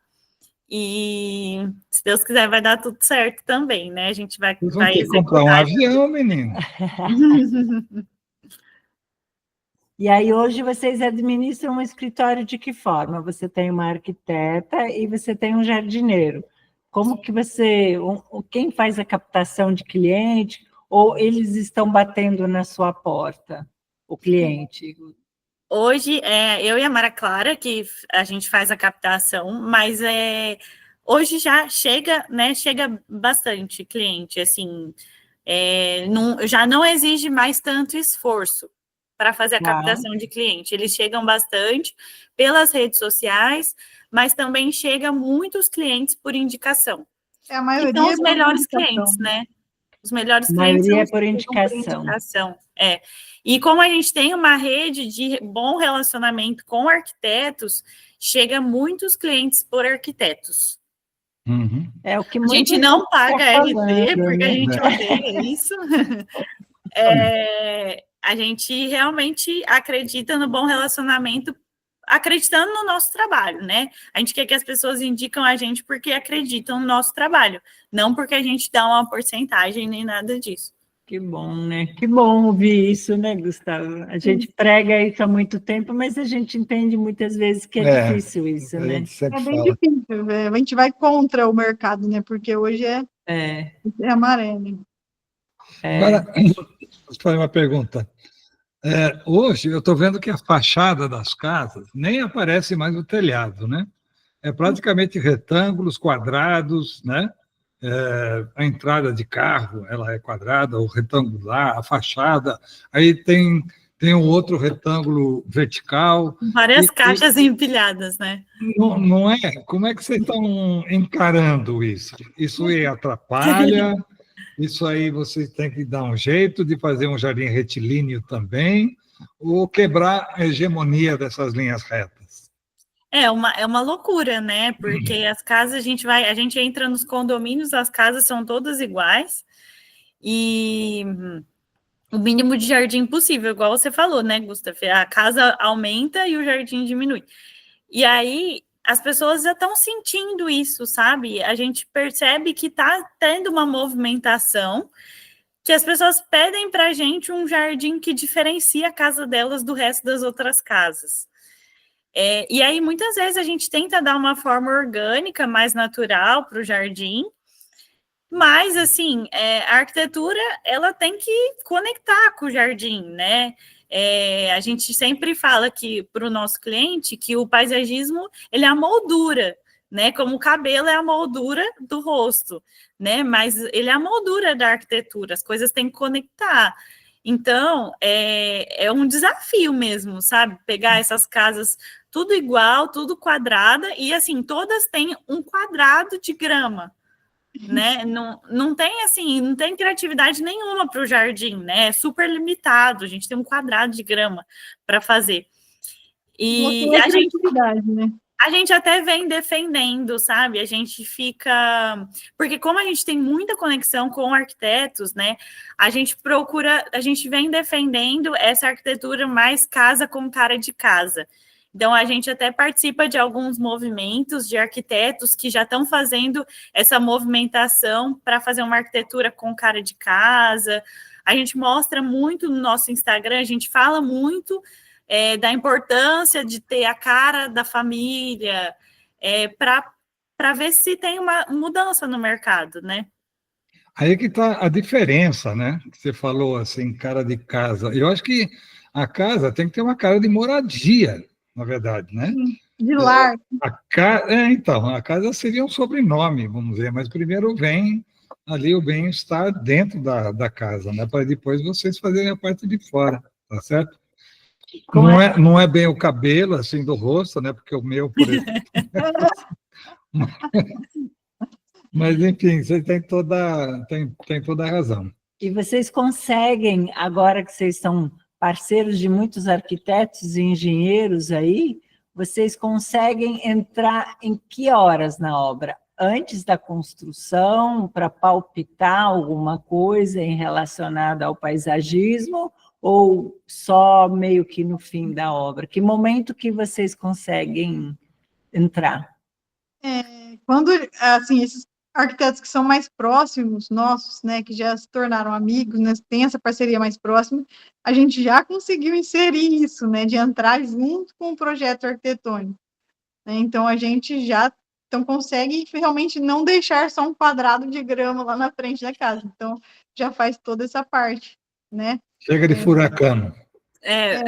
e se Deus quiser vai dar tudo certo também, né? A gente vai ter que comprar um avião, menino. E aí hoje vocês administram um escritório de que forma? Você tem uma arquiteta e você tem um jardineiro. Como que quem faz a captação de cliente, ou eles estão batendo na sua porta, o cliente? Hoje, eu e a Mara Clara, que a gente faz a captação, mas hoje já chega, né, chega bastante cliente, assim, já não exige mais tanto esforço para fazer a captação de cliente. Eles chegam bastante pelas redes sociais, mas também chega muitos clientes por indicação. A maioria são os melhores clientes, né? Os melhores clientes são por indicação. E como a gente tem uma rede de bom relacionamento com arquitetos, chega muitos clientes por arquitetos. Uhum. É o que A muita gente não paga tá RT, falando, porque a né? gente odeia isso. A gente realmente acredita no bom relacionamento, acreditando no nosso trabalho, né? A gente quer que as pessoas indicam a gente porque acreditam no nosso trabalho, não porque a gente dá uma porcentagem nem nada disso. Que bom, né? Que bom ouvir isso, né, Gustavo? A gente prega isso há muito tempo, mas a gente entende muitas vezes que é difícil isso, A né? gente sempre É bem fala. difícil, a gente vai contra o mercado, né? Porque hoje é a maré, né? Agora, vou te fazer uma pergunta. Hoje eu estou vendo que a fachada das casas nem aparece mais o telhado, né? É praticamente retângulos, quadrados, né? A entrada de carro, ela é quadrada ou retangular, a fachada, aí tem um outro retângulo vertical. Várias caixas empilhadas, né? Não é? Como é que vocês estão encarando isso? Isso aí atrapalha? Isso aí vocês têm que dar um jeito de fazer um jardim retilíneo também, ou quebrar a hegemonia dessas linhas retas? É uma loucura, né? Porque as casas a gente entra nos condomínios, as casas são todas iguais e o mínimo de jardim possível, igual você falou, né, Gustavo? A casa aumenta e o jardim diminui. E aí as pessoas já estão sentindo isso, sabe? A gente percebe que está tendo uma movimentação, que as pessoas pedem para a gente um jardim que diferencia a casa delas do resto das outras casas. E aí, muitas vezes, a gente tenta dar uma forma orgânica, mais natural para o jardim, mas, assim, a arquitetura, ela tem que conectar com o jardim, né? A gente sempre fala que, para o nosso cliente, que o paisagismo, ele é a moldura, né? Como o cabelo é a moldura do rosto, né? Mas ele é a moldura da arquitetura, as coisas têm que conectar. Então, é um desafio mesmo, sabe? Pegar essas casas tudo igual, tudo quadrada, e assim, todas têm um quadrado de grama, né? Não tem assim, não tem criatividade nenhuma para o jardim, né? É super limitado, a gente tem um quadrado de grama para fazer. E a criatividade, né? A gente até vem defendendo, sabe? A gente fica... Porque como a gente tem muita conexão com arquitetos, né? A gente vem defendendo essa arquitetura mais casa com cara de casa. Então, a gente até participa de alguns movimentos de arquitetos que já estão fazendo essa movimentação para fazer uma arquitetura com cara de casa. A gente mostra muito no nosso Instagram, a gente fala muito da importância de ter a cara da família, para ver se tem uma mudança no mercado, né? Aí que está a diferença, né? Você falou assim, cara de casa. Eu acho que a casa tem que ter uma cara de moradia, na verdade, né? De lar. Então, a casa seria um sobrenome, vamos dizer, mas primeiro vem ali o bem-estar dentro da casa, né? Para depois vocês fazerem a parte de fora, tá certo? Não é bem o cabelo, assim, do rosto, né? Porque o meu, por exemplo... Mas, enfim, você tem toda a razão. E vocês conseguem, agora que vocês são parceiros de muitos arquitetos e engenheiros aí, vocês conseguem entrar em que horas na obra? Antes da construção, para palpitar alguma coisa em relacionada ao paisagismo, ou só meio que no fim da obra? Que momento que vocês conseguem entrar? Quando, assim, esses arquitetos que são mais próximos nossos, né, que já se tornaram amigos, né, tem essa parceria mais próxima, a gente já conseguiu inserir isso, né, de entrar junto com o projeto arquitetônico. Né? Então, a gente já consegue realmente não deixar só um quadrado de grama lá na frente da casa. Então, já faz toda essa parte, né? Chega de furacão.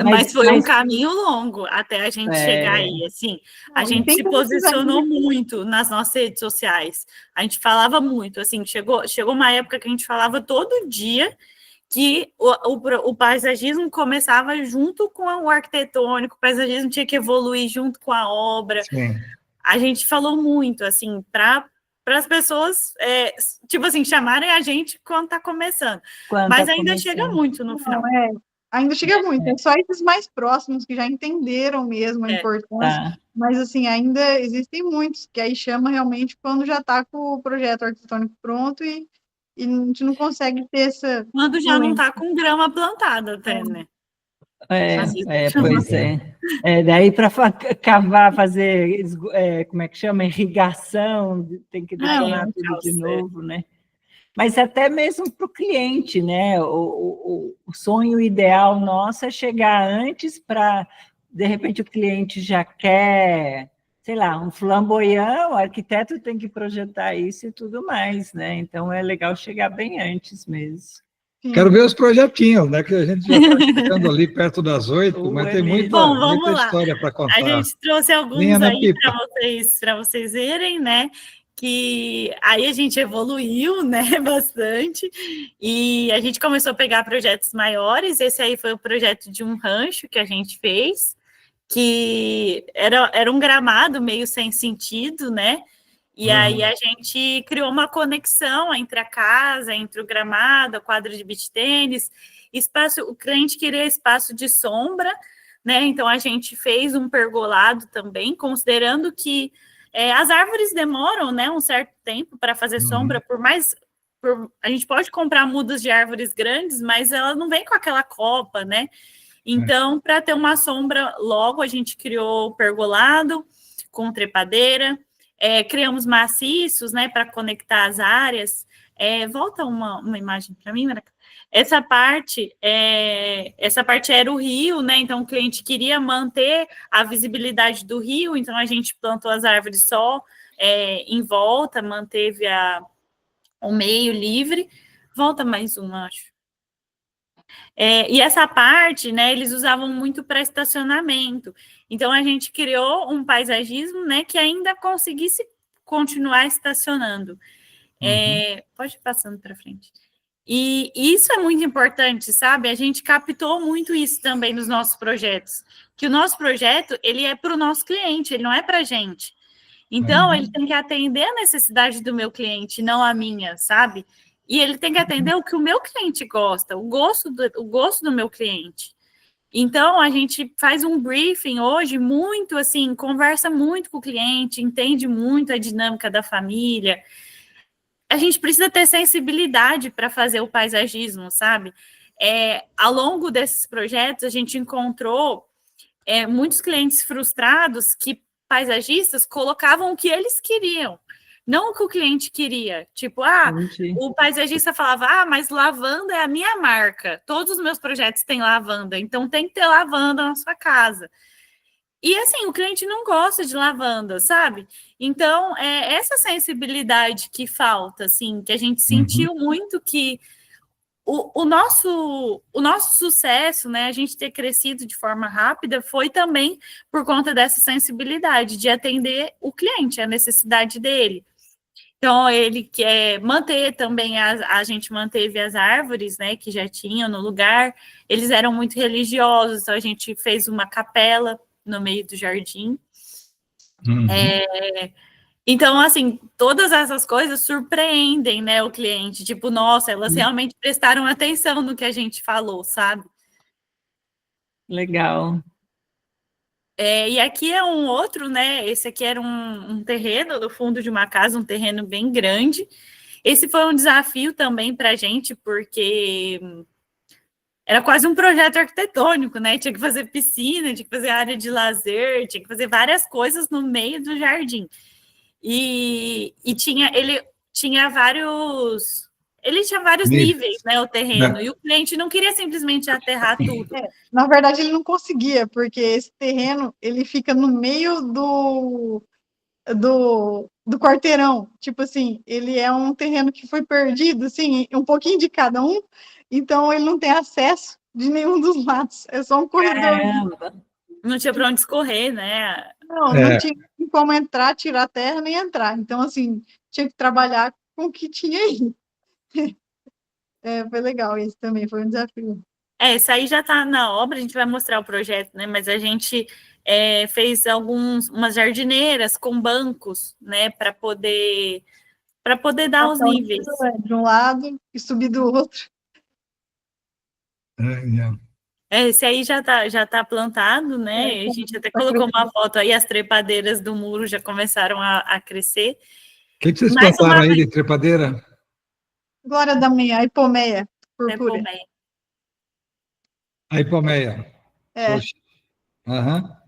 Mas foi um caminho longo até a gente chegar aí, assim, a gente se posicionou muito nas nossas redes sociais, a gente falava muito, assim, chegou uma época que a gente falava todo dia que o paisagismo começava junto com o arquitetônico, o paisagismo tinha que evoluir junto com a obra. Sim. A gente falou muito, assim, para para as pessoas, tipo assim, chamarem a gente quando está começando. Quando Mas tá ainda começando. chega muito no final. Ainda chega muito, é só esses mais próximos que já entenderam mesmo a importância, Tá. mas assim, ainda existem muitos, que aí chama realmente quando já está com o projeto arquitetônico pronto e a gente não consegue ter essa Quando já não fluência. está com grama plantada até, né? Às vezes chama. Pois é. Daí para cavar, fazer, como é que chama? Irrigação, tem que detonar um tudo caos, de novo, né? Mas até mesmo para o cliente, né? O sonho ideal nosso é chegar antes para, de repente, o cliente já quer, sei lá, um flamboyant, o arquiteto tem que projetar isso e tudo mais, né? Então é legal chegar bem antes mesmo. Sim. Quero ver os projetinhos, né? Que a gente já está chegando ali perto das 8, mas tem muita, Bom, vamos muita lá. história para contar. A gente trouxe alguns Linha na aí pipa. para vocês verem, né? Que aí a gente evoluiu, né, bastante, e a gente começou a pegar projetos maiores. Esse aí foi o projeto de um rancho que a gente fez, que era um gramado meio sem sentido, né? E aí a gente criou uma conexão entre a casa, entre o gramado, a quadra de beach tênis, espaço. O cliente queria espaço de sombra, né? Então a gente fez um pergolado também, considerando que as árvores demoram, né, um certo tempo para fazer sombra, a gente pode comprar mudas de árvores grandes, mas ela não vem com aquela copa, né? Então, para ter uma sombra logo, a gente criou o pergolado com trepadeira, criamos maciços, né, para conectar as áreas. Volta uma imagem para mim, Maraca. Essa parte era o rio, né? Então o cliente queria manter a visibilidade do rio, então a gente plantou as árvores só em volta, manteve o meio livre. Volta mais uma, acho. E essa parte, né, eles usavam muito para estacionamento. Então a gente criou um paisagismo, né, que ainda conseguisse continuar estacionando. Pode ir passando para frente. E isso é muito importante, sabe? A gente captou muito isso também nos nossos projetos, que o nosso projeto, ele é para o nosso cliente, ele não é para a gente. Então, ele tem que atender a necessidade do meu cliente, não a minha, sabe? E ele tem que atender o que o meu cliente gosta, o gosto do meu cliente. Então, a gente faz um briefing hoje muito, assim, conversa muito com o cliente, entende muito a dinâmica da família. A gente precisa ter sensibilidade para fazer o paisagismo, sabe? Ao longo desses projetos, a gente encontrou muitos clientes frustrados que paisagistas colocavam o que eles queriam, não o que o cliente queria. Tipo, o paisagista falava, mas lavanda é a minha marca, todos os meus projetos têm lavanda, então tem que ter lavanda na sua casa. E, assim, o cliente não gosta de lavanda, sabe? Então, essa sensibilidade que falta, assim, que a gente sentiu muito que o nosso sucesso, né, a gente ter crescido de forma rápida, foi também por conta dessa sensibilidade de atender o cliente, a necessidade dele. Então, ele quer manter também, a gente manteve as árvores, né, que já tinham no lugar, eles eram muito religiosos, então a gente fez uma capela no meio do jardim. Então, assim, todas essas coisas surpreendem, né, o cliente. Tipo, nossa, elas realmente prestaram atenção no que a gente falou, sabe? Legal. E aqui é um outro, né? Esse aqui era um terreno no fundo de uma casa, um terreno bem grande. Esse foi um desafio também para a gente, porque era quase um projeto arquitetônico, né? Tinha que fazer piscina, tinha que fazer área de lazer, tinha que fazer várias coisas no meio do jardim. E ele tinha vários níveis, né, o terreno, e o cliente não queria simplesmente aterrar tudo. Na verdade, ele não conseguia, porque esse terreno, ele fica no meio do quarteirão. Tipo assim, ele é um terreno que foi perdido, assim, um pouquinho de cada um, então ele não tem acesso de nenhum dos lados, é só um corredor. Caramba. Não tinha para onde escorrer, né? Não tinha como entrar, tirar a terra, nem entrar. Então, assim, tinha que trabalhar com o que tinha aí. Foi legal, esse também foi um desafio. Isso aí já está na obra, a gente vai mostrar o projeto, né? Mas a gente fez umas jardineiras com bancos, né? Para poder para poder dar os níveis. De um lado e subir do outro. Esse aí já tá plantado, né? A gente até colocou uma foto aí, as trepadeiras do muro já começaram a crescer. O que vocês plantaram aí de trepadeira? Glória da manhã, a hipomeia purpúrea. A hipomeia. É. Poxa. Uhum.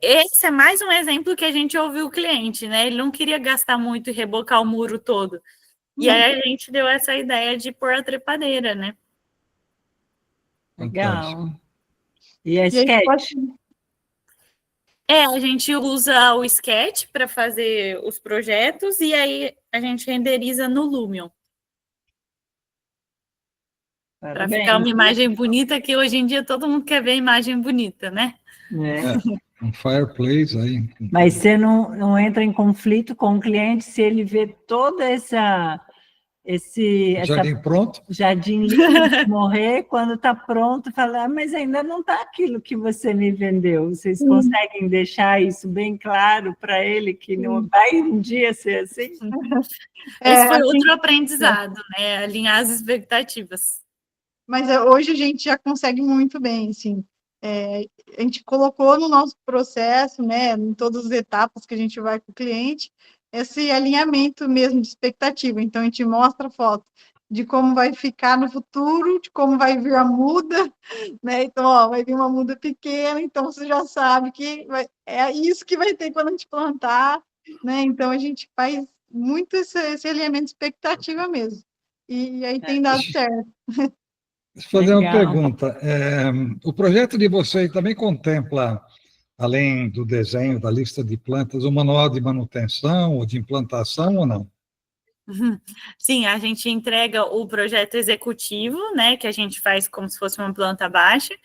Esse é mais um exemplo que a gente ouviu o cliente, né? Ele não queria gastar muito e rebocar o muro todo. E aí a gente deu essa ideia de pôr a né? Legal. E a Sketch? A gente usa o Sketch para fazer os projetos e aí a gente renderiza no Lumion. Para ficar uma imagem bonita, que hoje em dia todo mundo quer ver imagem bonita, né? Um fireplace aí. Mas você não entra em conflito com o cliente se ele vê toda esse jardim pronto? Jardim lindo morrer, quando está pronto, fala, mas ainda não está aquilo que você me vendeu. Vocês conseguem deixar isso bem claro para ele, que não vai um dia ser assim? Esse foi outro aprendizado, né? Alinhar as expectativas. Mas hoje a gente já consegue muito bem, assim. A gente colocou no nosso processo, né, em todas as etapas que a gente vai com o cliente, esse alinhamento mesmo de expectativa. Então, a gente mostra a foto de como vai ficar no futuro, de como vai vir a muda, né? Então, vai vir uma muda pequena, então você já sabe que é isso que vai ter quando a gente plantar, né? Então, a gente faz muito esse alinhamento de expectativa mesmo. E aí tem dado certo. Deixa eu fazer uma pergunta. O projeto de vocês também contempla, além do desenho da lista de plantas, o manual de manutenção ou de implantação ou não? Sim, a gente entrega o projeto executivo, né, que a gente faz como se fosse uma planta baixa,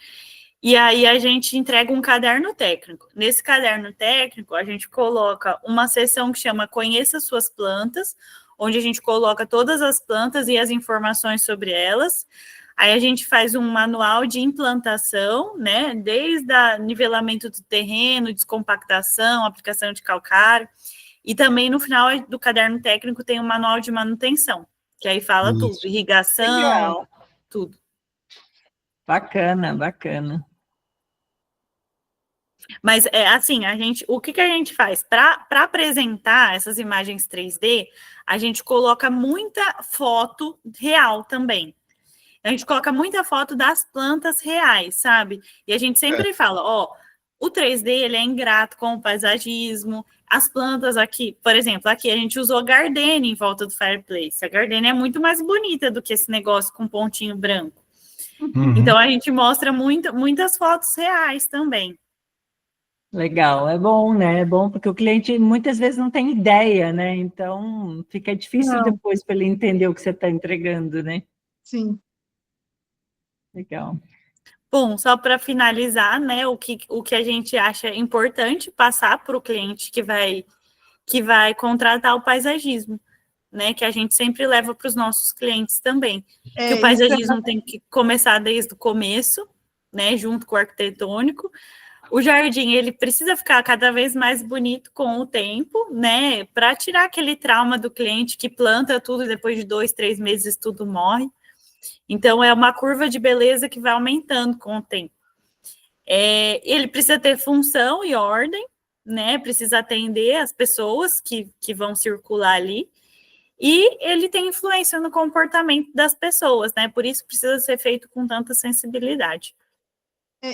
e aí a gente entrega um caderno técnico. Nesse caderno técnico, a gente coloca uma seção que chama Conheça Suas Plantas, onde a gente coloca todas as plantas e as informações sobre elas. Aí a gente faz um manual de implantação, né, desde o nivelamento do terreno, descompactação, aplicação de calcário, e também no final do caderno técnico tem um manual de manutenção, que aí fala tudo, irrigação, tudo. Bacana, bacana. Mas, assim, o que a gente faz? Para apresentar essas imagens 3D, a gente coloca muita foto real também. A gente coloca muita foto das plantas reais, sabe? E a gente sempre fala, o 3D, ele é ingrato com o paisagismo, as plantas aqui, por exemplo, aqui a gente usou gardenia em volta do fireplace. A gardenia é muito mais bonita do que esse negócio com pontinho branco. Então, a gente mostra muitas fotos reais também. Legal, é bom, né? É bom porque o cliente muitas vezes não tem ideia, né? Então, fica difícil depois para ele entender o que você está entregando, né? Sim. Legal. Bom, só para finalizar, né, o que a gente acha importante passar para o cliente que vai contratar o paisagismo, né, que a gente sempre leva para os nossos clientes também. Que o paisagismo tem que começar desde o começo, né, junto com o arquitetônico. O jardim, ele precisa ficar cada vez mais bonito com o tempo, né, para tirar aquele trauma do cliente que planta tudo e depois de 2, 3 meses tudo morre. Então, é uma curva de beleza que vai aumentando com o tempo. Ele precisa ter função e ordem, né? Precisa atender as pessoas que vão circular ali. E ele tem influência no comportamento das pessoas, né? Por isso precisa ser feito com tanta sensibilidade.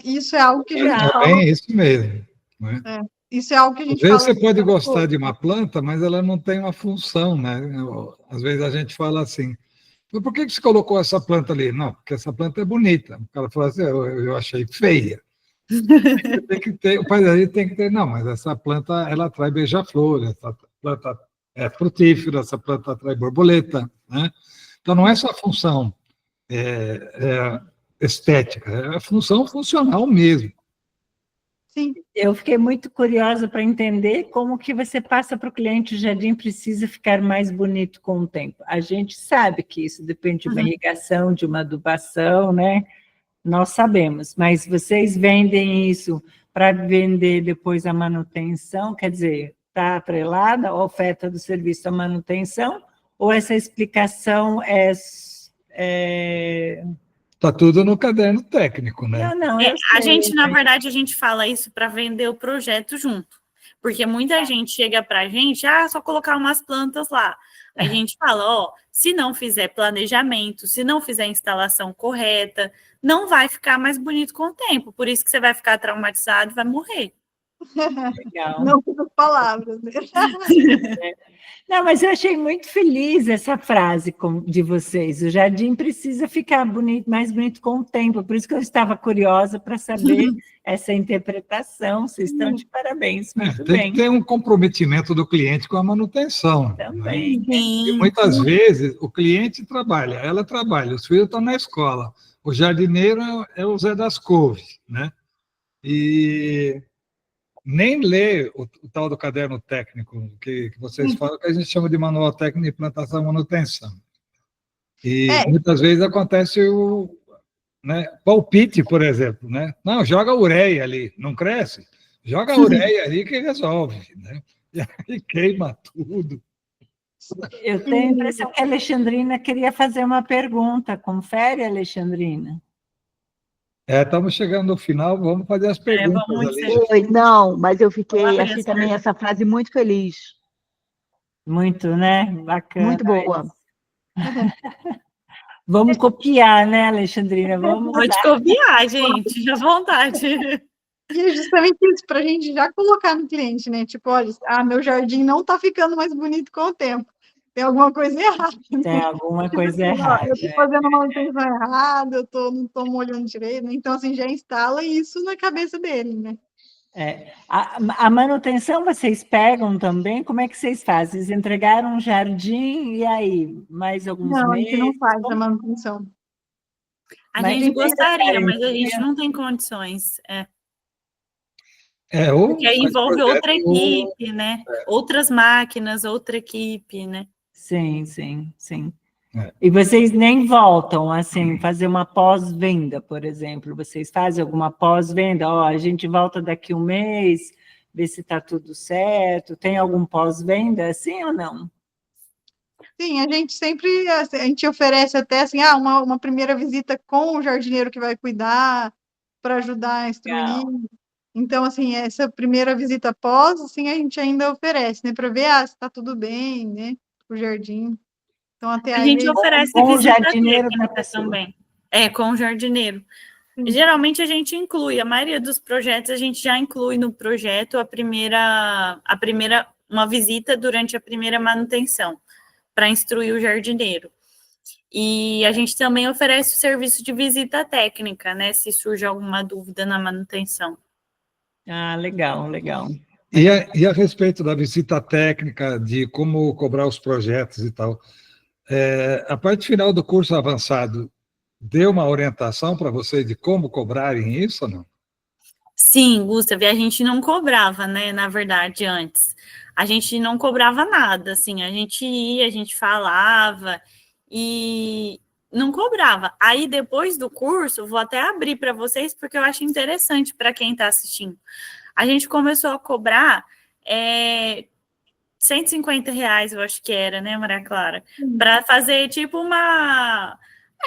Isso é algo que a gente fala. É isso mesmo. Né? Isso é algo que a gente Às vezes fala. Você pode gostar de uma planta, mas ela não tem uma função, né? Às vezes a gente fala assim, por que você colocou essa planta ali? Não, porque essa planta é bonita. O cara falou assim, eu achei feia. Tem que ter, o paisagismo tem que ter, não, mas essa planta, ela atrai beija-flor, essa planta é frutífera, essa planta atrai borboleta, né? Então, não é só a função estética, é a função funcional mesmo. Sim, eu fiquei muito curiosa para entender como que você passa para o cliente, o jardim precisa ficar mais bonito com o tempo. A gente sabe que isso depende de uma irrigação, de uma adubação, né? Nós sabemos, mas vocês vendem isso para vender depois a manutenção, quer dizer, está atrelada a oferta do serviço à manutenção, ou essa explicação Está tudo no caderno técnico, né? Não, É, eu a sei, gente, na mas- verdade, a gente fala isso para vender o projeto junto. Porque muita gente chega para a gente, só colocar umas plantas lá. A gente fala, ó, se não fizer planejamento, se não fizer instalação correta, não vai ficar mais bonito com o tempo. Por isso que você vai ficar traumatizado e vai morrer. Legal. Não com as palavras, né? Não, mas eu achei muito feliz essa frase de vocês. O jardim precisa ficar bonito, mais bonito com o tempo. Por isso que eu estava curiosa para saber essa interpretação. Vocês estão de parabéns, muito Tem bem. que ter um comprometimento do cliente com a manutenção. Né? Também. E muitas vezes o cliente trabalha, ela trabalha, os filhos estão na escola. O jardineiro é o Zé das Couves, né? E nem lê o tal do caderno técnico que vocês falam, que a gente chama de manual técnico de plantação e manutenção. E muitas vezes acontece o palpite, por exemplo, né? Não, joga ureia ali, não cresce? Joga ureia ali que resolve, né? E aí queima tudo. Eu tenho a impressão que a Alexandrina queria fazer uma pergunta. Confere, Alexandrina. Estamos chegando no final, vamos fazer as perguntas vamos ali. encerrar. Oi, não, mas eu Olá, achei também essa frase muito feliz. Muito, né? Bacana. Muito boa. Vamos copiar, né, Alexandrina? Vamos Vou te copiar, gente, à vontade. E é justamente isso, para a gente já colocar no cliente, né? Tipo, olha, meu jardim não está ficando mais bonito com o tempo. Tem alguma coisa errada. Tem alguma coisa Tipo, errada. eu estou fazendo uma manutenção errada, não estou molhando direito, né? Então, assim, já instala isso na cabeça dele, né? A manutenção vocês pegam também? Como é que vocês fazem? Vocês entregaram um jardim e aí? Mais alguns Não, meses? a gente não faz a manutenção. A Mas gente tem gostaria, mas a referência. gente não tem condições. Ou Porque aí faz envolve projeto, outra equipe, né? Outras máquinas, outra equipe, né? Sim, sim, sim. É. E vocês nem voltam, assim, fazer uma pós-venda, por exemplo. Vocês fazem alguma pós-venda? Ó, a gente volta daqui um mês, ver se está tudo certo. Tem algum pós-venda, assim ou não? Sim, a gente sempre, a gente oferece até, assim, uma primeira visita com o jardineiro que vai cuidar, para ajudar a instruir. Então, assim, essa primeira visita pós, assim, a gente ainda oferece, né, para ver se está tudo bem, né, o jardim. Então, até A aí... gente oferece com o visita jardineiro da técnica pessoa. também. Com o jardineiro. Sim. Geralmente a gente inclui, a maioria dos projetos a gente já inclui no projeto uma visita durante a primeira manutenção, para instruir o jardineiro. E a gente também oferece o serviço de visita técnica, né, se surge alguma dúvida na manutenção. Ah, legal, legal. E a respeito da visita técnica, de como cobrar os projetos e tal, a parte final do curso avançado deu uma orientação para vocês de como cobrarem isso ou não? Sim, Gustavo, a gente não cobrava, né, na verdade, antes. A gente não cobrava nada, assim, a gente ia, a gente falava e não cobrava. Aí, depois do curso, vou até abrir para vocês, porque eu acho interessante para quem está assistindo. A gente começou a cobrar R$150, eu acho que era, né, Maria Clara? Para fazer, tipo,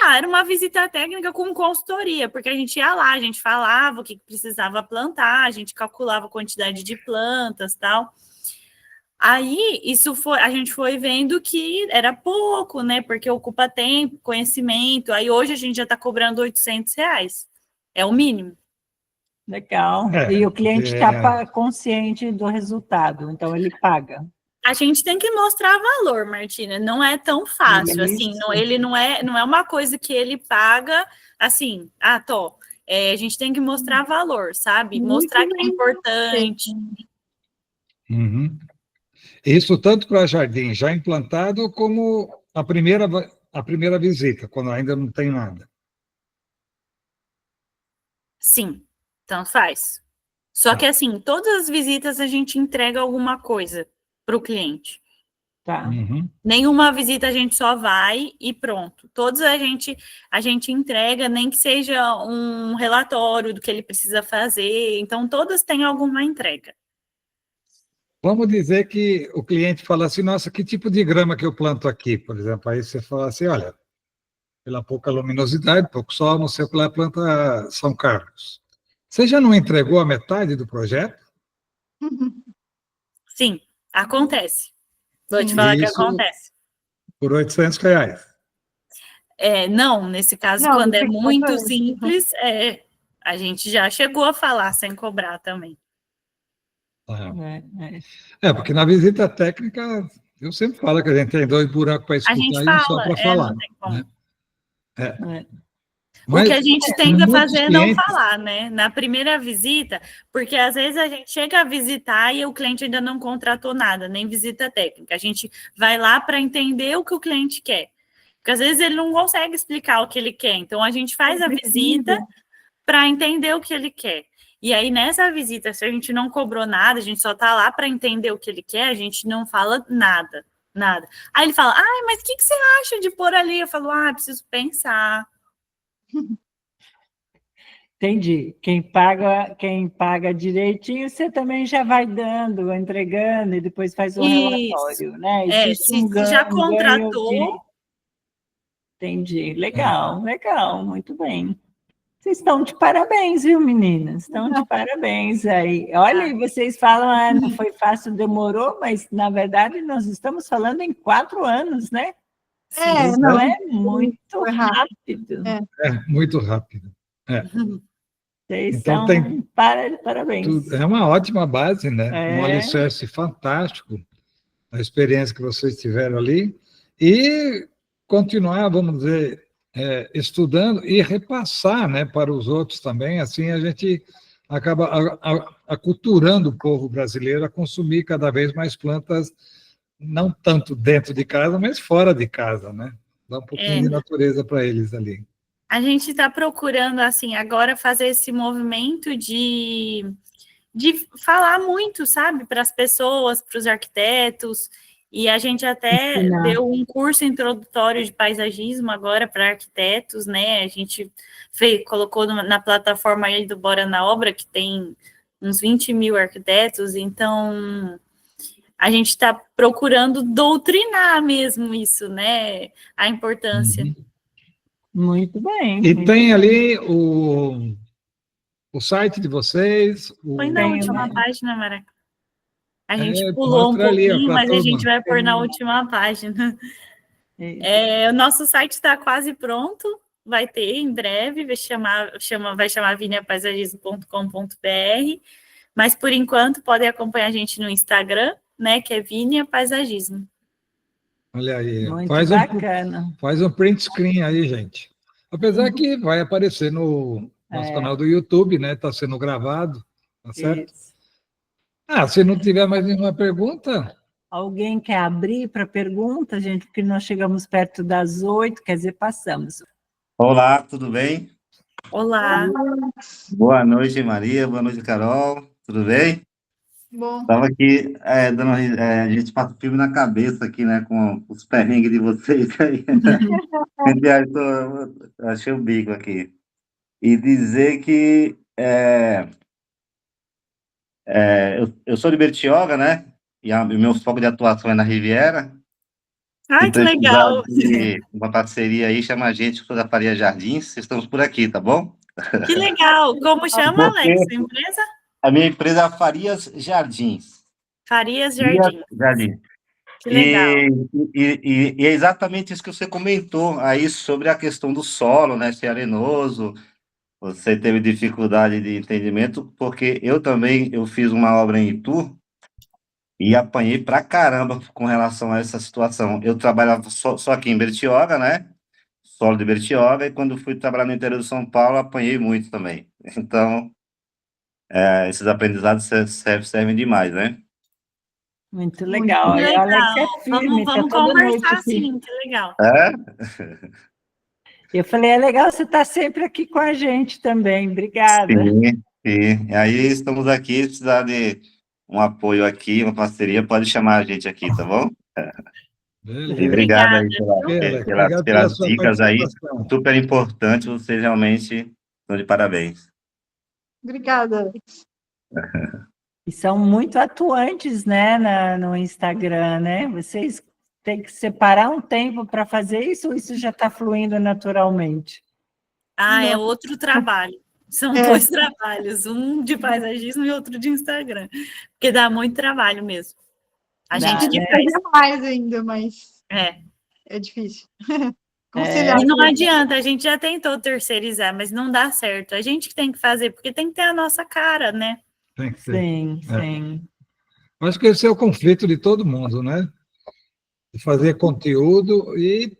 era uma visita técnica com consultoria, porque a gente ia lá, a gente falava o que precisava plantar, a gente calculava a quantidade de plantas, tal. Aí, a gente foi vendo que era pouco, né, porque ocupa tempo, conhecimento. Aí, hoje, a gente já está cobrando R$800. É o mínimo. Legal. E o cliente está consciente do resultado, então ele paga. A gente tem que mostrar valor, Martina. Não é tão fácil, assim. Ele não é uma coisa que ele paga, assim, a gente tem que mostrar valor, sabe? Mostrar que é importante. Uhum. Isso tanto para jardim já implantado, como a primeira visita, quando ainda não tem nada. Sim, então faz. Só que, assim, todas as visitas a gente entrega alguma coisa para o cliente. Tá. Uhum. Nenhuma visita a gente só vai e pronto. Todos a gente entrega, nem que seja um relatório do que ele precisa fazer. Então, todas têm alguma entrega. Vamos dizer que o cliente fala assim, nossa, que tipo de grama que eu planto aqui, por exemplo. Aí você fala assim, olha, pela pouca luminosidade, pouco sol, não sei o que lá, planta São Carlos. Você já não entregou a metade do projeto? Sim, acontece. Vou te falar que Isso acontece. por R$ 800. Não, nesse caso, Não, quando é tem que muito fazer. simples, a gente já chegou a falar sem cobrar também. Porque na visita técnica, eu sempre falo que a gente tem 2 buracos para A gente escutar e um só fala, para falar. não tem como. Né? O que a gente tenta muitos fazer é não clientes- falar, né? Na primeira visita, porque às vezes a gente chega a visitar e o cliente ainda não contratou nada, nem visita técnica. A gente vai lá para entender o que o cliente quer. Porque às vezes ele não consegue explicar o que ele quer. Então a gente faz a visita para entender o que ele quer. E aí, nessa visita, se a gente não cobrou nada, a gente só está lá para entender o que ele quer, a gente não fala nada, nada. Aí ele fala, mas o que você acha de pôr ali? Eu falo, preciso pensar. Entendi. Quem paga direitinho, você também já vai dando, entregando, e depois faz um relatório, né? Existe se já contratou... Entendi. Legal, legal, muito bem. Vocês estão de parabéns, viu, meninas? Estão de parabéns aí. Olha, e vocês falam, não foi fácil, demorou, mas, na verdade, nós estamos falando em 4 anos, né? Não é muito rápido. Muito rápido. Vocês Então, são parabéns. É uma ótima base, né? Um alicerce fantástico, a experiência que vocês tiveram ali, e continuar, vamos dizer, estudando e repassar, né, para os outros também, assim a gente acaba aculturando o povo brasileiro a consumir cada vez mais plantas, não tanto dentro de casa, mas fora de casa, né? Dá um pouquinho de natureza para eles ali. A gente está procurando, assim, agora fazer esse movimento de falar muito, sabe, para as pessoas, para os arquitetos, e a gente até deu um curso introdutório de paisagismo agora para arquitetos, né, a gente colocou na plataforma aí do Bora na Obra, que tem uns 20 mil arquitetos, então a gente está procurando doutrinar mesmo isso, né, a importância. Muito bem. E tem ali o site de vocês. Põe na última página, Maraca. A gente pulou um ali, pouquinho, mas a gente vai pôr na última página. O nosso site está quase pronto, vai ter em breve, vai chamar viniapaisagismo.com.br, mas por enquanto podem acompanhar a gente no Instagram, né, que é Vinia Paisagismo. Olha aí, muito bacana. Faz um print screen aí, gente. Apesar que vai aparecer no nosso canal do YouTube, né? Está sendo gravado, tá certo? Isso. Se não tiver mais nenhuma pergunta... Alguém quer abrir para pergunta, gente? Porque nós chegamos perto das 8, quer dizer, passamos. Olá, tudo bem? Olá. Boa noite, Maria. Boa noite, Carol. Tudo bem? Bom. Estava aqui a gente passa o filme na cabeça aqui, né? Com os perrengues de vocês aí. Achei o bico aqui. E dizer que eu sou de Bertioga, né? E o meu foco de atuação é na Riviera. Que legal! Uma parceria aí, chama a gente, sou da Faria Jardins, estamos por aqui, tá bom? Que legal! Como chama, Alex, a empresa? A minha empresa é Farias Jardins. Farias Jardins. Que legal. E é exatamente isso que você comentou aí sobre a questão do solo, né? Ser arenoso, você teve dificuldade de entendimento, porque eu fiz uma obra em Itu e apanhei pra caramba com relação a essa situação. Eu trabalhava só aqui em Bertioga, né? Solo de Bertioga, e quando fui trabalhar no interior de São Paulo, apanhei muito também. Então, esses aprendizados servem demais, né? Muito legal. Muito legal. Alex é firme, vamos conversar assim, que legal. Eu falei, é legal você estar sempre aqui com a gente também. Obrigada. Sim. E aí estamos aqui, se precisar de um apoio aqui, uma parceria, pode chamar a gente aqui, tá bom? E obrigado aí pelas dicas aí, super importante, vocês realmente estão de parabéns. Obrigada, Alex. E são muito atuantes, né, no Instagram, né? Vocês têm que separar um tempo para fazer isso, ou isso já está fluindo naturalmente? Ah, é Não. outro trabalho. São É. 2 trabalhos, um de paisagismo e outro de Instagram. Porque dá muito trabalho mesmo. A Dá, gente que né? faz. Fazer mais ainda, mas é difícil. Conciliar. E não adianta, a gente já tentou terceirizar, mas não dá certo. A gente que tem que fazer, porque tem que ter a nossa cara, né? Tem que ser. Sim, sim. Acho que esse é o conflito de todo mundo, né? De fazer conteúdo e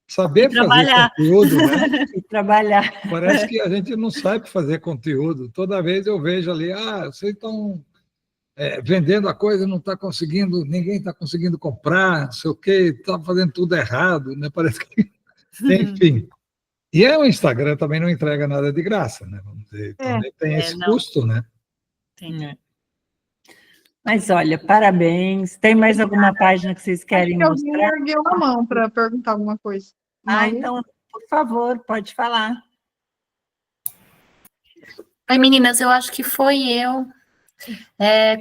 saber E trabalhar. fazer conteúdo, né? E trabalhar. Parece que a gente não sabe fazer conteúdo. Toda vez eu vejo ali, vocês estão vendendo a coisa, não está conseguindo, ninguém está conseguindo comprar, não sei o quê, está fazendo tudo errado, né? Parece que, enfim. E o Instagram também não entrega nada de graça, né? Vamos dizer, também tem esse não. custo, né? Tem. Mas olha, parabéns. Tem mais alguma página que vocês querem Acho que alguém mostrar? ergueu a mão para perguntar alguma coisa. Não? Então, por favor, pode falar. Oi, meninas, eu acho que foi eu.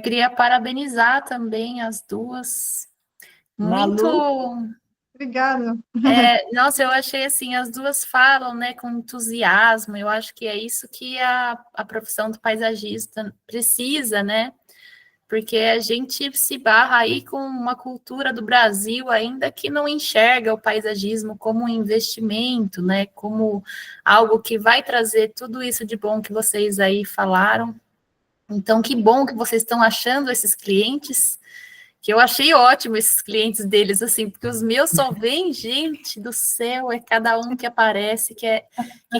Queria parabenizar também as duas. Malu. Obrigada. Nossa, eu achei assim, as duas falam, né, com entusiasmo. Eu acho que é isso que a profissão do paisagista precisa, né? Porque a gente se barra aí com uma cultura do Brasil ainda que não enxerga o paisagismo como um investimento, né? Como algo que vai trazer tudo isso de bom que vocês aí falaram. Então, que bom que vocês estão achando esses clientes, que eu achei ótimo esses clientes deles, assim, porque os meus só vêm, gente do céu, é cada um que aparece, que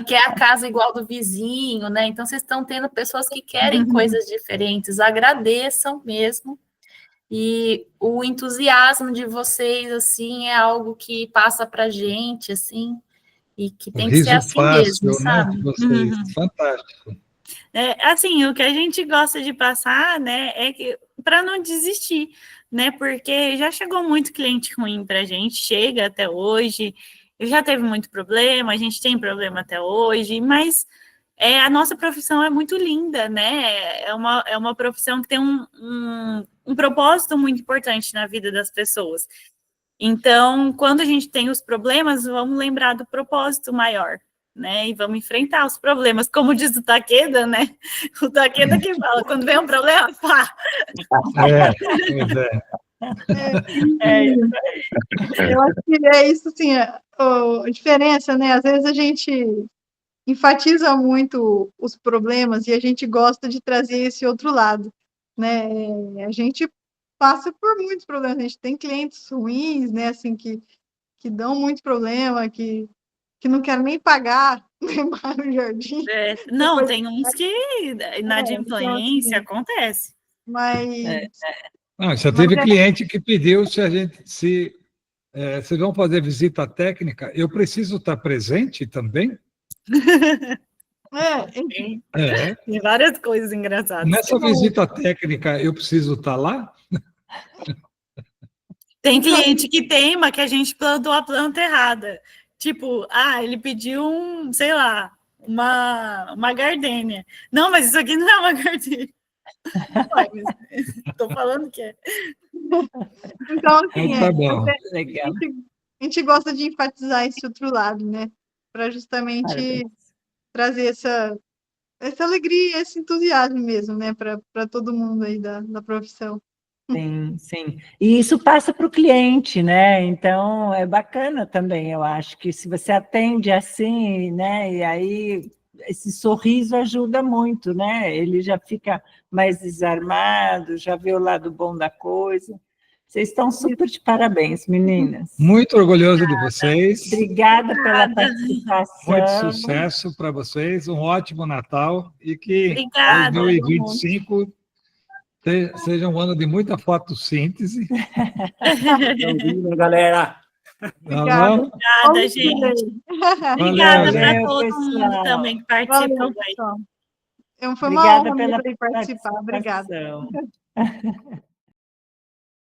quer a casa igual do vizinho, né? Então, vocês estão tendo pessoas que querem coisas diferentes, agradeçam mesmo. E o entusiasmo de vocês, assim, é algo que passa pra gente, assim, e que tem que ser assim fácil, mesmo, sabe? Né, de vocês. Fantástico. Assim, o que a gente gosta de passar, né, é que para não desistir, né, porque já chegou muito cliente ruim para a gente, chega até hoje, já teve muito problema, a gente tem problema até hoje, mas a nossa profissão é muito linda, né, é uma profissão que tem um propósito muito importante na vida das pessoas. Então, quando a gente tem os problemas, vamos lembrar do propósito maior, né? E vamos enfrentar os problemas, como diz o Takeda, né? O Takeda que fala, quando vem um problema, pá! Eu acho que é isso, assim, a diferença, né? Às vezes a gente enfatiza muito os problemas e a gente gosta de trazer esse outro lado, né? A gente passa por muitos problemas, a gente tem clientes ruins, né? Assim, que dão muito problema, que não querem nem pagar no jardim. Não, tem uns que inadimplência acontece. Mas... já teve cliente que pediu se vocês vão fazer visita técnica, eu preciso estar presente também? Tem várias coisas engraçadas. Nessa visita técnica, eu preciso estar lá? Tem cliente que teima que a gente plantou a planta errada. Tipo, ele pediu sei lá, uma gardênia. Não, mas isso aqui não é uma gardênia. Estou falando que é. Então, assim, tá bom. A gente gosta de enfatizar esse outro lado, né? Para justamente trazer essa alegria, esse entusiasmo mesmo, né? Para todo mundo aí da profissão. Sim, sim. E isso passa para o cliente, né? Então, é bacana também, eu acho, que se você atende assim, né? E aí, esse sorriso ajuda muito, né? Ele já fica mais desarmado, já vê o lado bom da coisa. Vocês estão super de parabéns, meninas. Muito orgulhoso de vocês. Obrigada pela participação. Muito sucesso para vocês, um ótimo Natal e que 2025 seja um ano de muita fotossíntese. Galera. Obrigada, gente. Obrigada para todo mundo também que participou. Foi uma honra para participar. Obrigada.